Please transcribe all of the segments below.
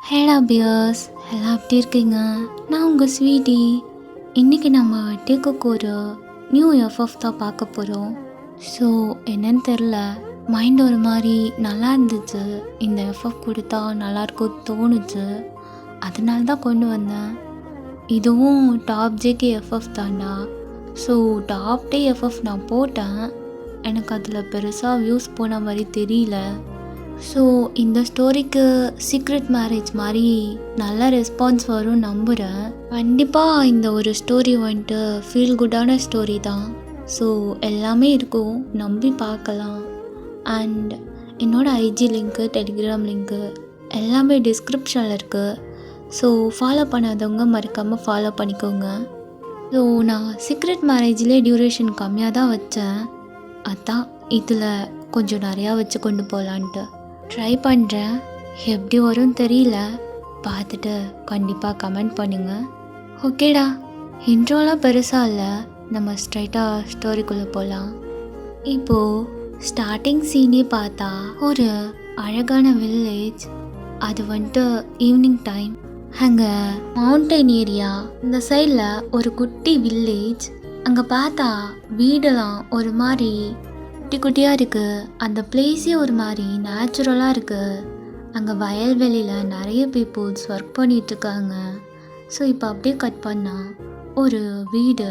ஹேடா piers எல்லாம் எப்படி இருக்கீங்க? நான் உங்கள் ஸ்வீட்டி. இன்றைக்கி நம்ம டேக்குக்கு ஒரு நியூ எஃப்எஃப் தான் பார்க்க போகிறோம். ஸோ என்னன்னு தெரில, மைண்ட் ஒரு மாதிரி நல்லா இருந்துச்சு. இந்த எஃப்எஃப் கொடுத்தா நல்லாயிருக்கும் தோணுச்சு, அதனால தான் கொண்டு வந்தேன். இதுவும் டாப் ஜேகே எஃப்எஃப் தாண்டா. ஸோ டாப் டே எஃப்எஃப் நான் போட்டேன், எனக்கு அதில் பெருசாக வியூஸ் போன மாதிரி தெரியல. ஸோ இந்த ஸ்டோரிக்கு சீக்ரெட் மேரேஜ் மாதிரி நல்ல ரெஸ்பான்ஸ் வரும் நம்புகிறேன். கண்டிப்பாக இந்த ஒரு ஸ்டோரி வந்துட்டு ஃபீல் குட்டான ஸ்டோரி தான். ஸோ எல்லாமே இருக்கும், நம்பி பார்க்கலாம். அண்ட் என்னோடய ஐஜி லிங்க்கு, டெலிகிராம் லிங்க்கு எல்லாமே டிஸ்கிரிப்ஷனில் இருக்குது. ஸோ ஃபாலோ பண்ணாதவங்க மறக்காமல் ஃபாலோ பண்ணிக்கோங்க. ஸோ நான் சீக்ரெட் மேரேஜ்லேயே டியூரேஷன் கம்மியாக தான் வச்சேன், அதான் இதில் கொஞ்சம் நிறையா வச்சு கொண்டு போகலான்ட்டு ட்ரை பண்ணுறேன். எப்படி வரும் தெரியல, பார்த்துட்டு கண்டிப்பாக கமெண்ட் பண்ணுங்கள். ஓகேடா, இன்ட்ரோலாம் பெருசாக இல்லை, நம்ம ஸ்ட்ரைட்டாக ஸ்டோரிக்குள்ளே போகலாம். இப்போது ஸ்டார்டிங் சீனே பார்த்தா ஒரு அழகான வில்லேஜ். அது வந்துட்டு ஈவினிங் டைம். அங்கே மவுண்டைன் ஏரியா, இந்த சைடில் ஒரு குட்டி வில்லேஜ். அங்கே பார்த்தா வீடெல்லாம் ஒரு மாதிரி குட்டி குட்டியாக இருக்குது. அந்த பிளேஸே ஒரு மாதிரி நேச்சுரலாக இருக்குது. அங்கே வயல்வெளியில் நிறைய பீப்புள்ஸ் ஒர்க் பண்ணிகிட்ருக்காங்க. ஸோ இப்போ அப்படியே கட் பண்ணால் ஒரு வீடு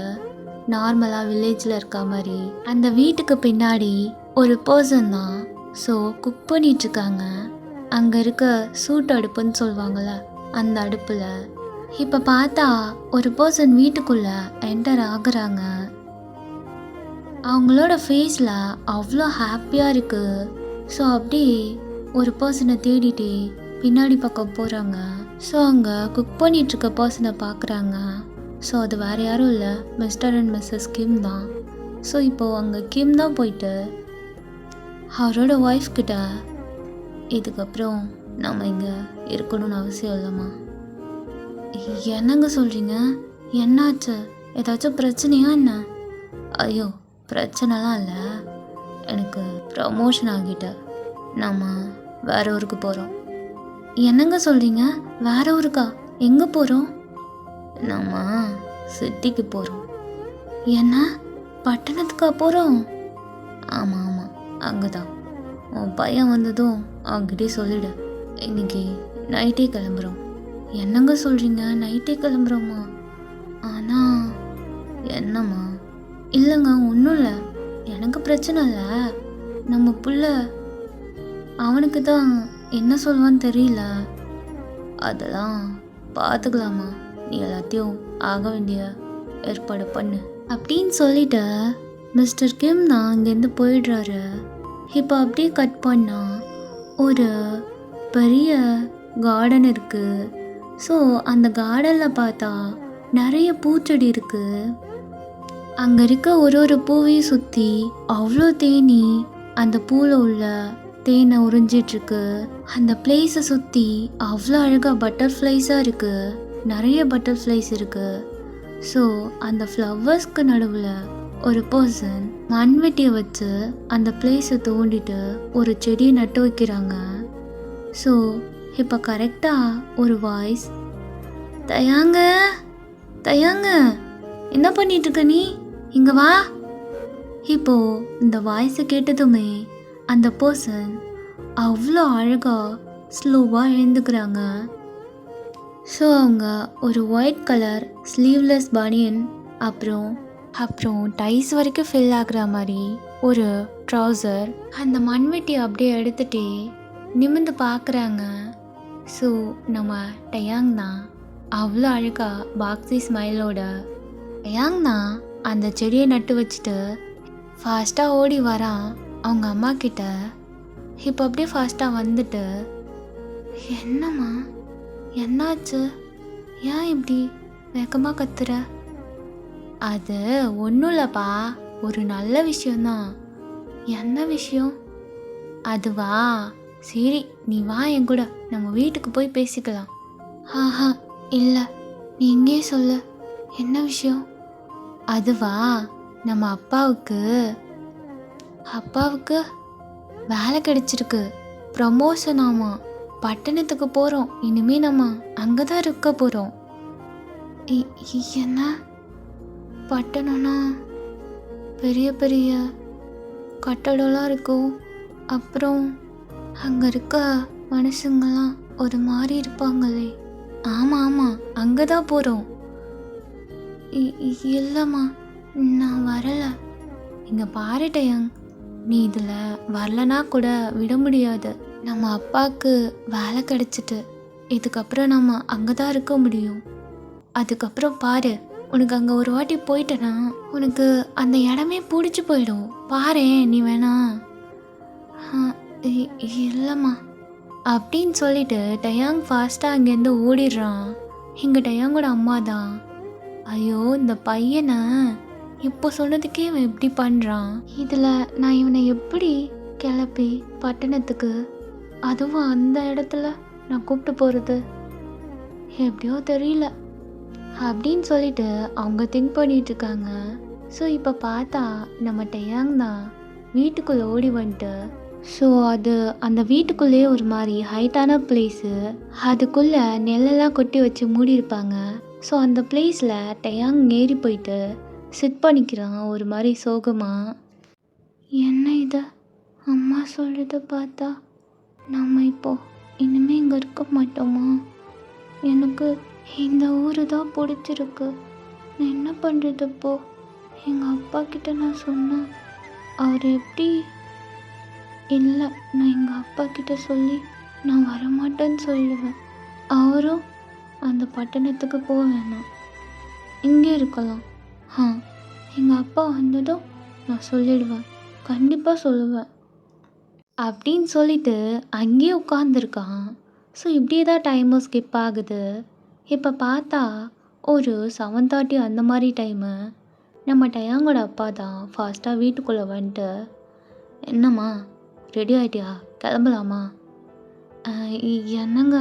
நார்மலாக வில்லேஜில் இருக்க மாதிரி. அந்த வீட்டுக்கு பின்னாடி ஒரு பர்சன் தான் ஸோ குக் பண்ணிகிட்ருக்காங்க. அங்கே இருக்க சூட் அடுப்புன்னு சொல்லுவாங்கள்ல, அந்த அடுப்பில். இப்போ பார்த்தா ஒரு பர்சன் வீட்டுக்குள்ளே என்டர் ஆகுறாங்க. அவங்களோட ஃபேஸில் அவ்வளோ ஹாப்பியாக இருக்குது. ஸோ அப்படியே ஒரு பர்சனை தேடிட்டு பின்னாடி பக்கம் போகிறாங்க. ஸோ அங்கே குக் பண்ணிகிட்ருக்க பர்சனை பார்க்குறாங்க. ஸோ அது வேறு யாரும் இல்லை, மிஸ்டர் அண்ட் மிஸ்ஸஸ் கிம் தான். ஸோ இப்போது அங்கே கிம் தான் போயிட்டு அவரோட ஒய்ஃப் கிட்ட, இதுக்கப்புறம் நம்ம இங்கே இருக்கணும்னு அவசியம் இல்லைம்மா. என்னங்க சொல்கிறீங்க? என்னாச்சு? ஏதாச்சும் பிரச்சனையா என்ன? ஐயோ, பிரச்சனைலாம் இல்லை, எனக்கு ப்ரமோஷன் ஆகிட்ட, நாம் வேற ஊருக்கு போகிறோம். என்னங்க சொல்கிறீங்க? வேற ஊருக்கா? எங்கே போகிறோம்? நாம் சிட்டிக்கு போகிறோம். என்ன, பட்டணத்துக்கா போகிறோம்? ஆமாம் ஆமாம், அங்கே தான். உன் பையன் வந்ததும் அவங்ககிட்டே சொல்லிடு, இன்னைக்கு நைட்டே கிளம்புறோம். என்னங்க சொல்கிறீங்க? நைட்டே கிளம்புறோமா? ஆனால் என்னம்மா? இல்லைங்க, ஒன்றும் இல்லை, எனக்கு பிரச்சனை இல்லை. நம்ம புள்ள அவனுக்கு தான் என்ன சொல்லுவான்னு தெரியல, அதெல்லாம் பார்த்துக்கலாமா, நீ எல்லாத்தையும் ஆக வேண்டிய ஏற்பாடு பண்ணு அப்படின்னு சொல்லிட்டு மிஸ்டர் கிம் தான் இங்கேருந்து போயிடுறாரு. இப்போ அப்படியே கட் பண்ணால் ஒரு பெரிய கார்டன் இருக்குது. ஸோ அந்த கார்டனில் பார்த்தா நிறைய பூச்செடி இருக்குது. அங்கே இருக்க ஒரு ஒரு பூவையும் சுற்றி அவ்வளோ தேனி அந்த பூவில் உள்ள தேனை உறிஞ்சிட்ருக்கு. அந்த பிளேஸை சுற்றி அவ்வளோ அழகாக பட்டர்ஃப்ளைஸாக இருக்குது, நிறைய பட்டர்ஃப்ளைஸ் இருக்குது. ஸோ அந்த ஃப்ளவர்ஸ்க்கு நடுவில் ஒரு பர்சன் மண்வெட்டியை வச்சு அந்த பிளேஸை தோண்டிட்டு ஒரு செடியை நட்டு வைக்கிறாங்க. ஸோ இப்போ கரெக்டாக ஒரு வாய்ஸ், தயாங்க தயாங்க, என்ன பண்ணிகிட்ருக்க நீ, இங்கே வா. இப்போது இந்த வாய்ஸை கேட்டதுமே அந்த பர்சன் அவ்வளோ அழகாக ஸ்லோவாக எழுந்துக்கிறாங்க. ஸோ அவங்க ஒரு ஒயிட் கலர் ஸ்லீவ்லெஸ் பனியன் அப்புறம் டைஸ் வரைக்கும் ஃபில் ஆகுற மாதிரி ஒரு ட்ரௌசர், அந்த மண்வெட்டி அப்படியே எடுத்துகிட்டே நிமிர்ந்து பார்க்குறாங்க. ஸோ நம்ம டயாங் தான் அவ்வளோ அழகாக பாக்ஸி ஸ்மைலோட. டயாங் தான் அந்த செடியை நட்டு வச்சுட்டு ஃபாஸ்ட்டாக ஓடி வரான் அவங்க அம்மா கிட்ட. இப்போ அப்படியே ஃபாஸ்ட்டாக வந்துட்டு, என்னம்மா என்னாச்சு, ஏன் இப்படி வேகமாக கத்துற? அது ஒன்றும் இல்லைப்பா, ஒரு நல்ல விஷயந்தான். என்ன விஷயம்? அதுவா, சரி நீ வா என் கூட, நம்ம வீட்டுக்கு போய் பேசிக்கலாம். ஆஹா இல்லை, நீ இங்கே சொல்லு, என்ன விஷயம்? அதுவா, நம்ம அப்பாவுக்கு வேலை கிடைச்சிருக்கு, ப்ரமோஷன். ஆமாம், பட்டணத்துக்கு போகிறோம். இனிமே நம்ம அங்கே தான் இருக்க போகிறோம். என்ன பட்டணம்னா பெரிய பெரிய கட்டடம்லாம் இருக்கும். அப்புறம் அங்கே இருக்க மனுஷங்கள்லாம் ஒரு மாதிரி இருப்பாங்களே. ஆமாம் ஆமாம், அங்கே தான் போகிறோம். இல்லைம்மா, நான் வரலை. இங்கே பாரு டயங், நீ இதில் வரலனா கூட விட முடியாது. நம்ம அப்பாவுக்கு வேலை கிடச்சிட்டு இதுக்கப்புறம் நம்ம அங்கே தான் இருக்க முடியும். அதுக்கப்புறம் பாரு, உனக்கு அங்கே ஒரு வாட்டி போயிட்டேன்னா உனக்கு அந்த இடமே பிடிச்சி போயிடும். பாரு நீ வேணா. இல்லைம்மா அப்படின்னு சொல்லிட்டு டயாங் ஃபாஸ்ட்டாக அங்கேருந்து ஓடிடுறான். இங்கே டயாங்கோட அம்மா தான், ஐயோ இந்த பையனை இப்போ சொன்னதுக்கே இவன் எப்படி பண்ணுறான். இதில் நான் இவனை எப்படி கிளப்பி பட்டணத்துக்கு, அதுவும் அந்த இடத்துல நான் கூப்பிட்டு போகிறது, எப்படியோ தெரியல அப்படின்னு சொல்லிட்டு அவங்க திங்க் பண்ணிகிட்ருக்காங்க. ஸோ இப்போ பார்த்தா நம்ம டயாங் தான் வீட்டுக்குள்ளே ஓடி வந்துட்டு, ஸோ அது அந்த வீட்டுக்குள்ளேயே ஒரு மாதிரி ஹைட்டான பிளேஸு, அதுக்குள்ளே நெல்லெல்லாம் கொட்டி வச்சு மூடியிருப்பாங்க. ஸோ அந்த பிளேஸில் டயாங் ஏறி போயிட்டு சிட் பண்ணிக்கிறான் ஒரு மாதிரி சோகமாக. என்ன இது, அம்மா சொல்கிறத பார்த்தா நம்ம இப்போ இனிமேல் இங்கே இருக்க மாட்டோமா? எனக்கு இந்த ஊர் தான் பிடிச்சிருக்கு. நான் என்ன பண்ணுறது இப்போ? எங்கள் அப்பா கிட்ட நான் சொன்னேன், அவர் எப்படி? இல்லை, நான் எங்கள் அப்பா கிட்ட சொல்லி நான் வரமாட்டேன்னு சொல்லுவேன். அவரும் அந்த பட்டணத்துக்கு போக வேணாம், இங்கே இருக்கலாம். எங்கள் அப்பா வந்ததும் நான் சொல்லிடுவேன், கண்டிப்பாக சொல்லுவேன் அப்படின்னு சொல்லிட்டு அங்கேயே உட்காந்துருக்கான். ஸோ இப்படியே தான் டைமும் ஸ்கிப் ஆகுது. இப்போ பார்த்தா ஒரு 7:30 அந்த மாதிரி டைமு. நம்ம டயாங்கோட அப்பா தான் ஃபாஸ்ட்டாக வீட்டுக்குள்ளே வந்துட்டு, என்னம்மா ரெடி ஆகிட்டியா, கிளம்பலாமா? என்னங்க,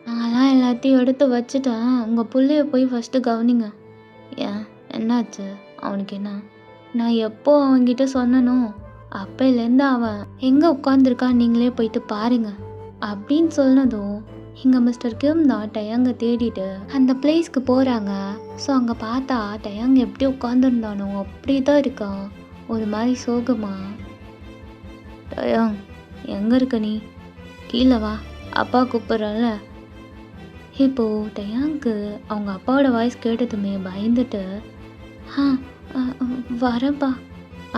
நான்லாம் எல்லாத்தையும் எடுத்து வச்சுட்டேன், உங்கள் பிள்ளைய போய் ஃபஸ்ட்டு கவனிங்க. ஏன் என்னாச்சு அவனுக்கு? என்ன, நான் எப்போ அவன்கிட்ட சொன்னனோ அப்போலேருந்து அவன் எங்கே உட்காந்துருக்கான் நீங்களே போயிட்டு பாருங்க அப்படின்னு சொன்னதும் இங்கே மிஸ்டர் கிம் தான் டயாங்கை தேடிட்டு அந்த பிளேஸ்க்கு போகிறாங்க. ஸோ அங்கே பார்த்தா டயாங் எப்படி உட்காந்துருந்தானோ அப்படி தான் இருக்கான், ஒரு மாதிரி சோகமா. டயாங் எங்கே இருக்க நீ? கீழே வா, அப்பா கூப்பிட்றல. இப்போது டயாங்க்கு அவங்க அப்பாவோட வாய்ஸ் கேட்டதுமே பயந்துட்டு, வரப்பா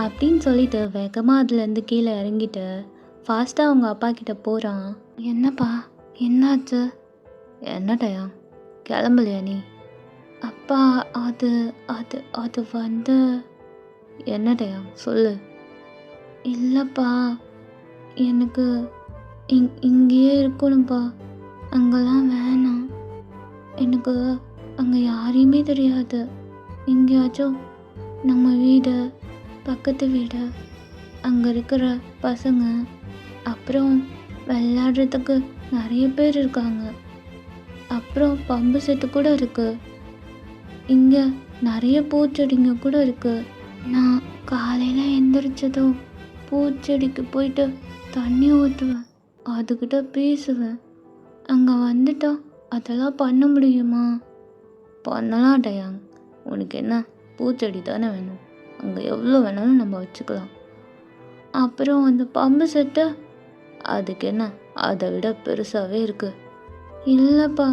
அப்படின்னு சொல்லிட்டு வேகமாக அதுலேருந்து கீழே இறங்கிட்டு ஃபாஸ்ட்டாக அவங்க அப்பா கிட்ட போகிறான். என்னப்பா என்னாச்சு? என்ன டயாங் கிளம்பலையா நீ? அப்பா அது அது அது வந்து என்ன டயாங் சொல்லு. இல்லைப்பா, எனக்கு இங்கேயே இருக்கணும்ப்பா, அங்கெல்லாம் வேணாம். எனக்கு அங்கே யாரையுமே தெரியாது. எங்கேயாச்சும் நம்ம வீடு, பக்கத்து வீடு, அங்கே இருக்கிற பசங்க, அப்புறம் விளையாடுறதுக்கு நிறைய பேர் இருக்காங்க, அப்புறம் பம்பு செட்டு கூட இருக்குது, இங்கே நிறைய பூச்செடிங்க கூட இருக்குது. நான் காலையில் எந்திரிச்சதும் பூச்செடிக்கு போயிட்டு தண்ணி ஊற்றுவேன், அதுக்கிட்ட பேசுவேன். அங்கே வந்துட்டா அதெல்லாம் பண்ண முடியுமா? பண்ணலாம் டயாங், உனக்கு என்ன பூச்செடி தானே வேணும், அங்கே எவ்வளோ வேணாலும் நம்ம வச்சுக்கலாம். அப்புறம் அந்த பம்பு செட்டு, அதுக்கு என்ன, அதை விட பெருசாகவே இருக்குது. இல்லைப்பா,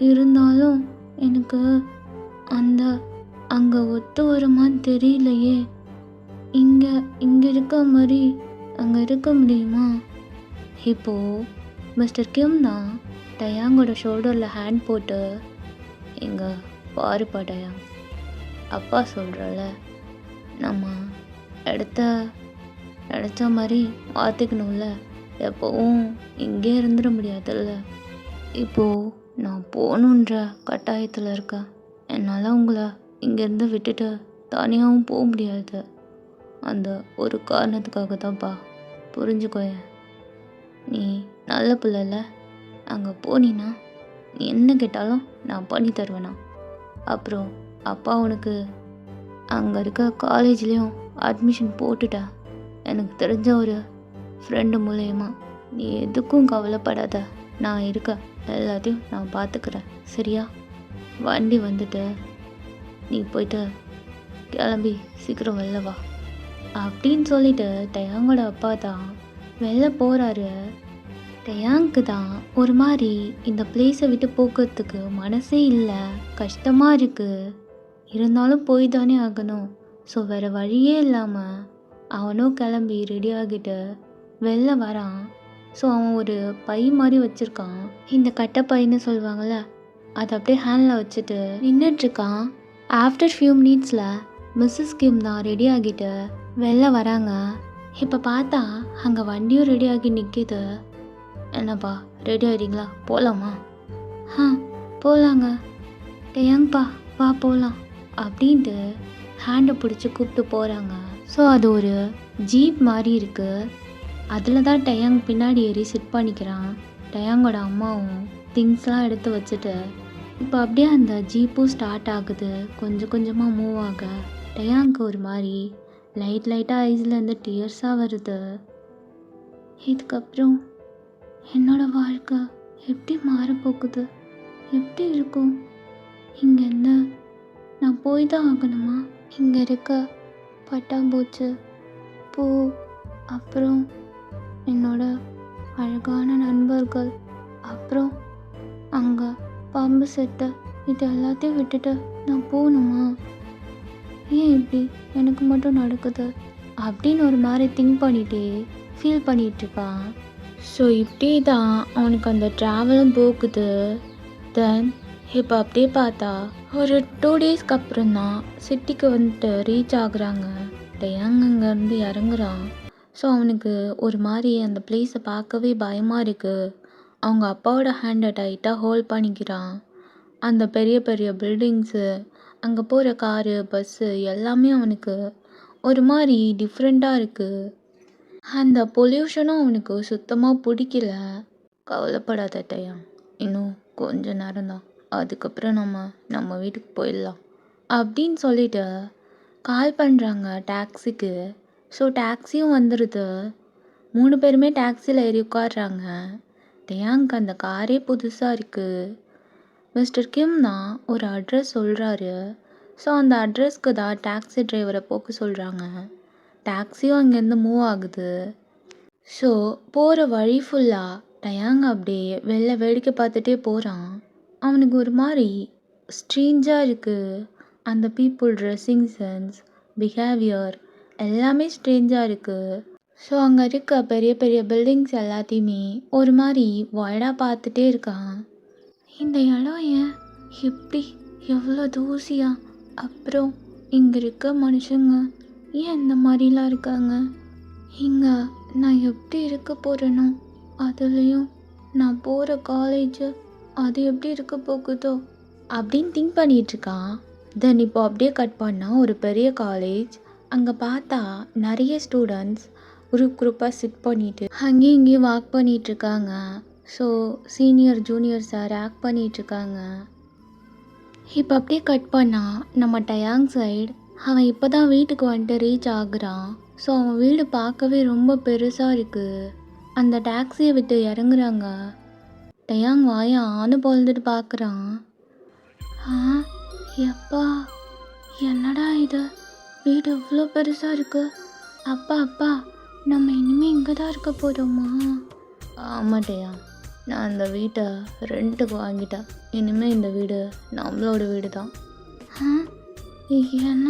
இருந்தாலும் எனக்கு அந்த அங்கே ஒத்து வருமான்னு தெரியலையே. இங்கே இருக்க மாதிரி அங்கே இருக்க முடியுமா? இப்போது மிஸ்டர் கிம் தான் டயாங்கோட ஷோல்டரில் ஹேண்ட் போட்டு, இங்கே பாருப்பா டயாங், அப்பா சொல்கிறல, நம்ம இடத்த நினச்ச மாதிரி மாற்றிக்கணும்ல, எப்போவும் இங்கே இருந்துட முடியாதுல்ல. இப்போது நான் போகணுன்ற கட்டாயத்தில் இருக்கேன், என்னால் உங்களை இங்கேருந்து விட்டுட்டு தனியாகவும் போக முடியாது. அந்த ஒரு காரணத்துக்காக தான்ப்பா, புரிஞ்சுக்கோயேன். நீ நல்ல பிள்ளைல, அங்கே போனீன்னா நீ என்ன கேட்டாலும் நான் பண்ணி தருவேண்ணா. அப்புறம் அப்பா உனக்கு அங்கே இருக்க காலேஜ்லேயும் அட்மிஷன் போட்டுட்டா, எனக்கு தெரிஞ்ச ஒரு ஃப்ரெண்டு மூலயமா. நீ எதுக்கும் கவலைப்படாத, நான் இருக்கேன், எல்லாத்தையும் நான் பார்த்துக்கிறேன், சரியா? வண்டி வந்துட்டு நீ போயிட்டு கிளம்பி சீக்கிரம் வெளில வா அப்படின்னு சொல்லிட்டு டயாங்கோட அப்பா தான் வெளில போகிறாரு. டயாங்க்கு தான் ஒரு மாதிரி இந்த பிளேஸை விட்டு போக்குறதுக்கு மனசே இல்லை, கஷ்டமாக இருக்குது. இருந்தாலும் போய் தானே ஆகணும். ஸோ வேறு வழியே இல்லாமல் அவனும் கிளம்பி ரெடி ஆகிட்டு வெளில வரான். ஸோ அவன் ஒரு பை மாதிரி வச்சுருக்கான், இந்த கட்டைப்பைன்னு சொல்லுவாங்கள்ல, அதை அப்படியே ஹேண்டில் வச்சுட்டு நின்றுட்டுருக்கான். ஆஃப்டர் ஃபியூ மினிட்ஸில் மிஸ்ஸஸ் கிம் தான் ரெடி ஆகிட்டு வெளில வராங்க. இப்போ பார்த்தா அங்கே வண்டியும் ரெடி ஆகி நிற்கிது. என்னப்பா ரெடி ஆகிட்டீங்களா, போகலாமா? போகலாங்க. டேயாங்ப்பா வா போகலாம் அப்படின்ட்டு ஹேண்டை பிடிச்சி கூப்பிட்டு போகிறாங்க. ஸோ அது ஒரு ஜீப் மாதிரி இருக்குது. அதில் தான் டயாங் பின்னாடி ஏறி சிட் பண்ணிக்கிறான். டயாங்கோட அம்மாவும் திங்ஸ்லாம் எடுத்து வச்சுட்டு இப்போ அப்படியே அந்த ஜீப்பும் ஸ்டார்ட் ஆகுது. கொஞ்சம் கொஞ்சமாக மூவ் ஆக டயாங்க்கு ஒரு மாதிரி லைட்டாக ஐஸ்லேருந்து டியர்ஸாக வருது. இதுக்கப்புறம் என்னோடய வாழ்க்கை எப்படி மாறப்போகுது, எப்படி இருக்கும்? இங்கேருந்து நான் போய் தான் ஆகணுமா? இங்கே இருக்க பட்டாம்பூச்சி, பூ, அப்புறம் என்னோட அழகான நண்பர்கள், அப்புறம் அங்கே பம்பு செட்டு, இது எல்லாத்தையும் விட்டுட்டு நான் போகணுமா? ஏன் இப்படி எனக்கு மட்டும் நடக்குது அப்படின்னு ஒரு மாதிரி திங்க் பண்ணிகிட்டே ஃபீல் பண்ணிகிட்ருப்பான். ஸோ இப்படி தான் அவனுக்கு அந்த ட்ராவலும் போகுது. தென் இப்போ அப்படியே பார்த்தா ஒரு 2 டேஸ்க்கு அப்புறம் தான் சிட்டிக்கு வந்துட்டு ரீச் ஆகுறாங்க. டயாங் அங்கேருந்து இறங்குறான். ஸோ அவனுக்கு ஒரு மாதிரி அந்த பிளேஸை பார்க்கவே பயமாக இருக்குது. அவங்க அப்பாவோட ஹேண்டை டைட்டாக ஹோல்ட் பண்ணிக்கிறான். அந்த பெரிய பெரிய பில்டிங்ஸு, அங்கே போகிற காரு, பஸ்ஸு எல்லாமே அவனுக்கு ஒரு மாதிரி டிஃப்ரெண்ட்டாக இருக்குது. அந்த பொல்யூஷனும் அவனுக்கு சுத்தமாக பிடிக்கல. கவலைப்படாத டயாங், இன்னும் கொஞ்ச நேரம்தான், அதுக்கப்புறம் நம்ம வீட்டுக்கு போயிடலாம் அப்படின்னு சொல்லிட்டு கால் பண்ணுறாங்க டாக்ஸிக்கு. ஸோ டாக்ஸியும் வந்துடுது. 3 பேருமே டாக்ஸியில் ஏறி உட்காடுறாங்க. டயாங்க்கு அந்த காரே புதுசாக இருக்குது. மிஸ்டர் கிம் தான் ஒரு அட்ரஸ் சொல்கிறாரு. ஸோ அந்த அட்ரஸ்க்கு தான் டாக்ஸி டிரைவரை போக சொல்கிறாங்க. டாக்ஸியும் அங்கேருந்து மூவ் ஆகுது. ஸோ போகிற வழி ஃபுல்லாக டயாங் அப்படியே வெளில வேடிக்கை பார்த்துட்டே போகிறான். அவனுக்கு ஒரு மாதிரி ஸ்ட்ரேஞ்சாக இருக்குது. அந்த பீப்புள் ட்ரெஸ்ஸிங் சென்ஸ், பிஹேவியர் எல்லாமே ஸ்ட்ரேஞ்சாக இருக்குது. ஸோ அங்கே இருக்க பெரிய பெரிய பில்டிங்ஸ் எல்லாத்தையுமே ஒரு மாதிரி வைடாக பார்த்துட்டே இருக்கான். இந்த இடம் ஏன் எப்படி எவ்வளோ தூசியா, அப்புறம் இங்கே இருக்க மனுஷங்க ஏன் இந்த மாதிரிலாம் இருக்காங்க, இங்கே நான் எப்படி இருக்க போகிறேனோ, அதுலேயும் நான் போகிற காலேஜ் அது எப்படி இருக்க போகுதோ அப்படின்னு திங்க் பண்ணிகிட்ருக்கான். தென் இப்போ அப்படியே கட் பண்ணால் ஒரு பெரிய காலேஜ். அங்கே பார்த்தா நிறைய ஸ்டூடெண்ட்ஸ் குரூப்பாக சிட் பண்ணிவிட்டு அங்கேயும் இங்கேயும் வாக் பண்ணிகிட்ருக்காங்க. So senior junior sir act பண்ணிகிட்ருக்காங்க. இப்போ அப்படியே கட் பண்ணால் நம்ம டயாங் சைடு, அவன் இப்போ தான் வீட்டுக்கு வந்துட்டு ரீச் ஆகுறான். ஸோ அவன் வீடு பார்க்கவே ரொம்ப பெருசாக இருக்குது. அந்த டாக்ஸியை விட்டு இறங்குறாங்க. டயாங் வாயை ஆணு பொழுதுட்டு பார்க்குறான். எப்பா என்னடா இது, வீடு இவ்வளோ பெருசாக இருக்குது. அப்பா நம்ம இனிமேல் இங்கே தான் இருக்க போகிறோமா? ஆமாட்டையா, நான் அந்த வீட்டை ரெண்ட்டுக்கு வாங்கிட்டேன். இனிமேல் இந்த வீடு நம்மளோட வீடு தான். என்ன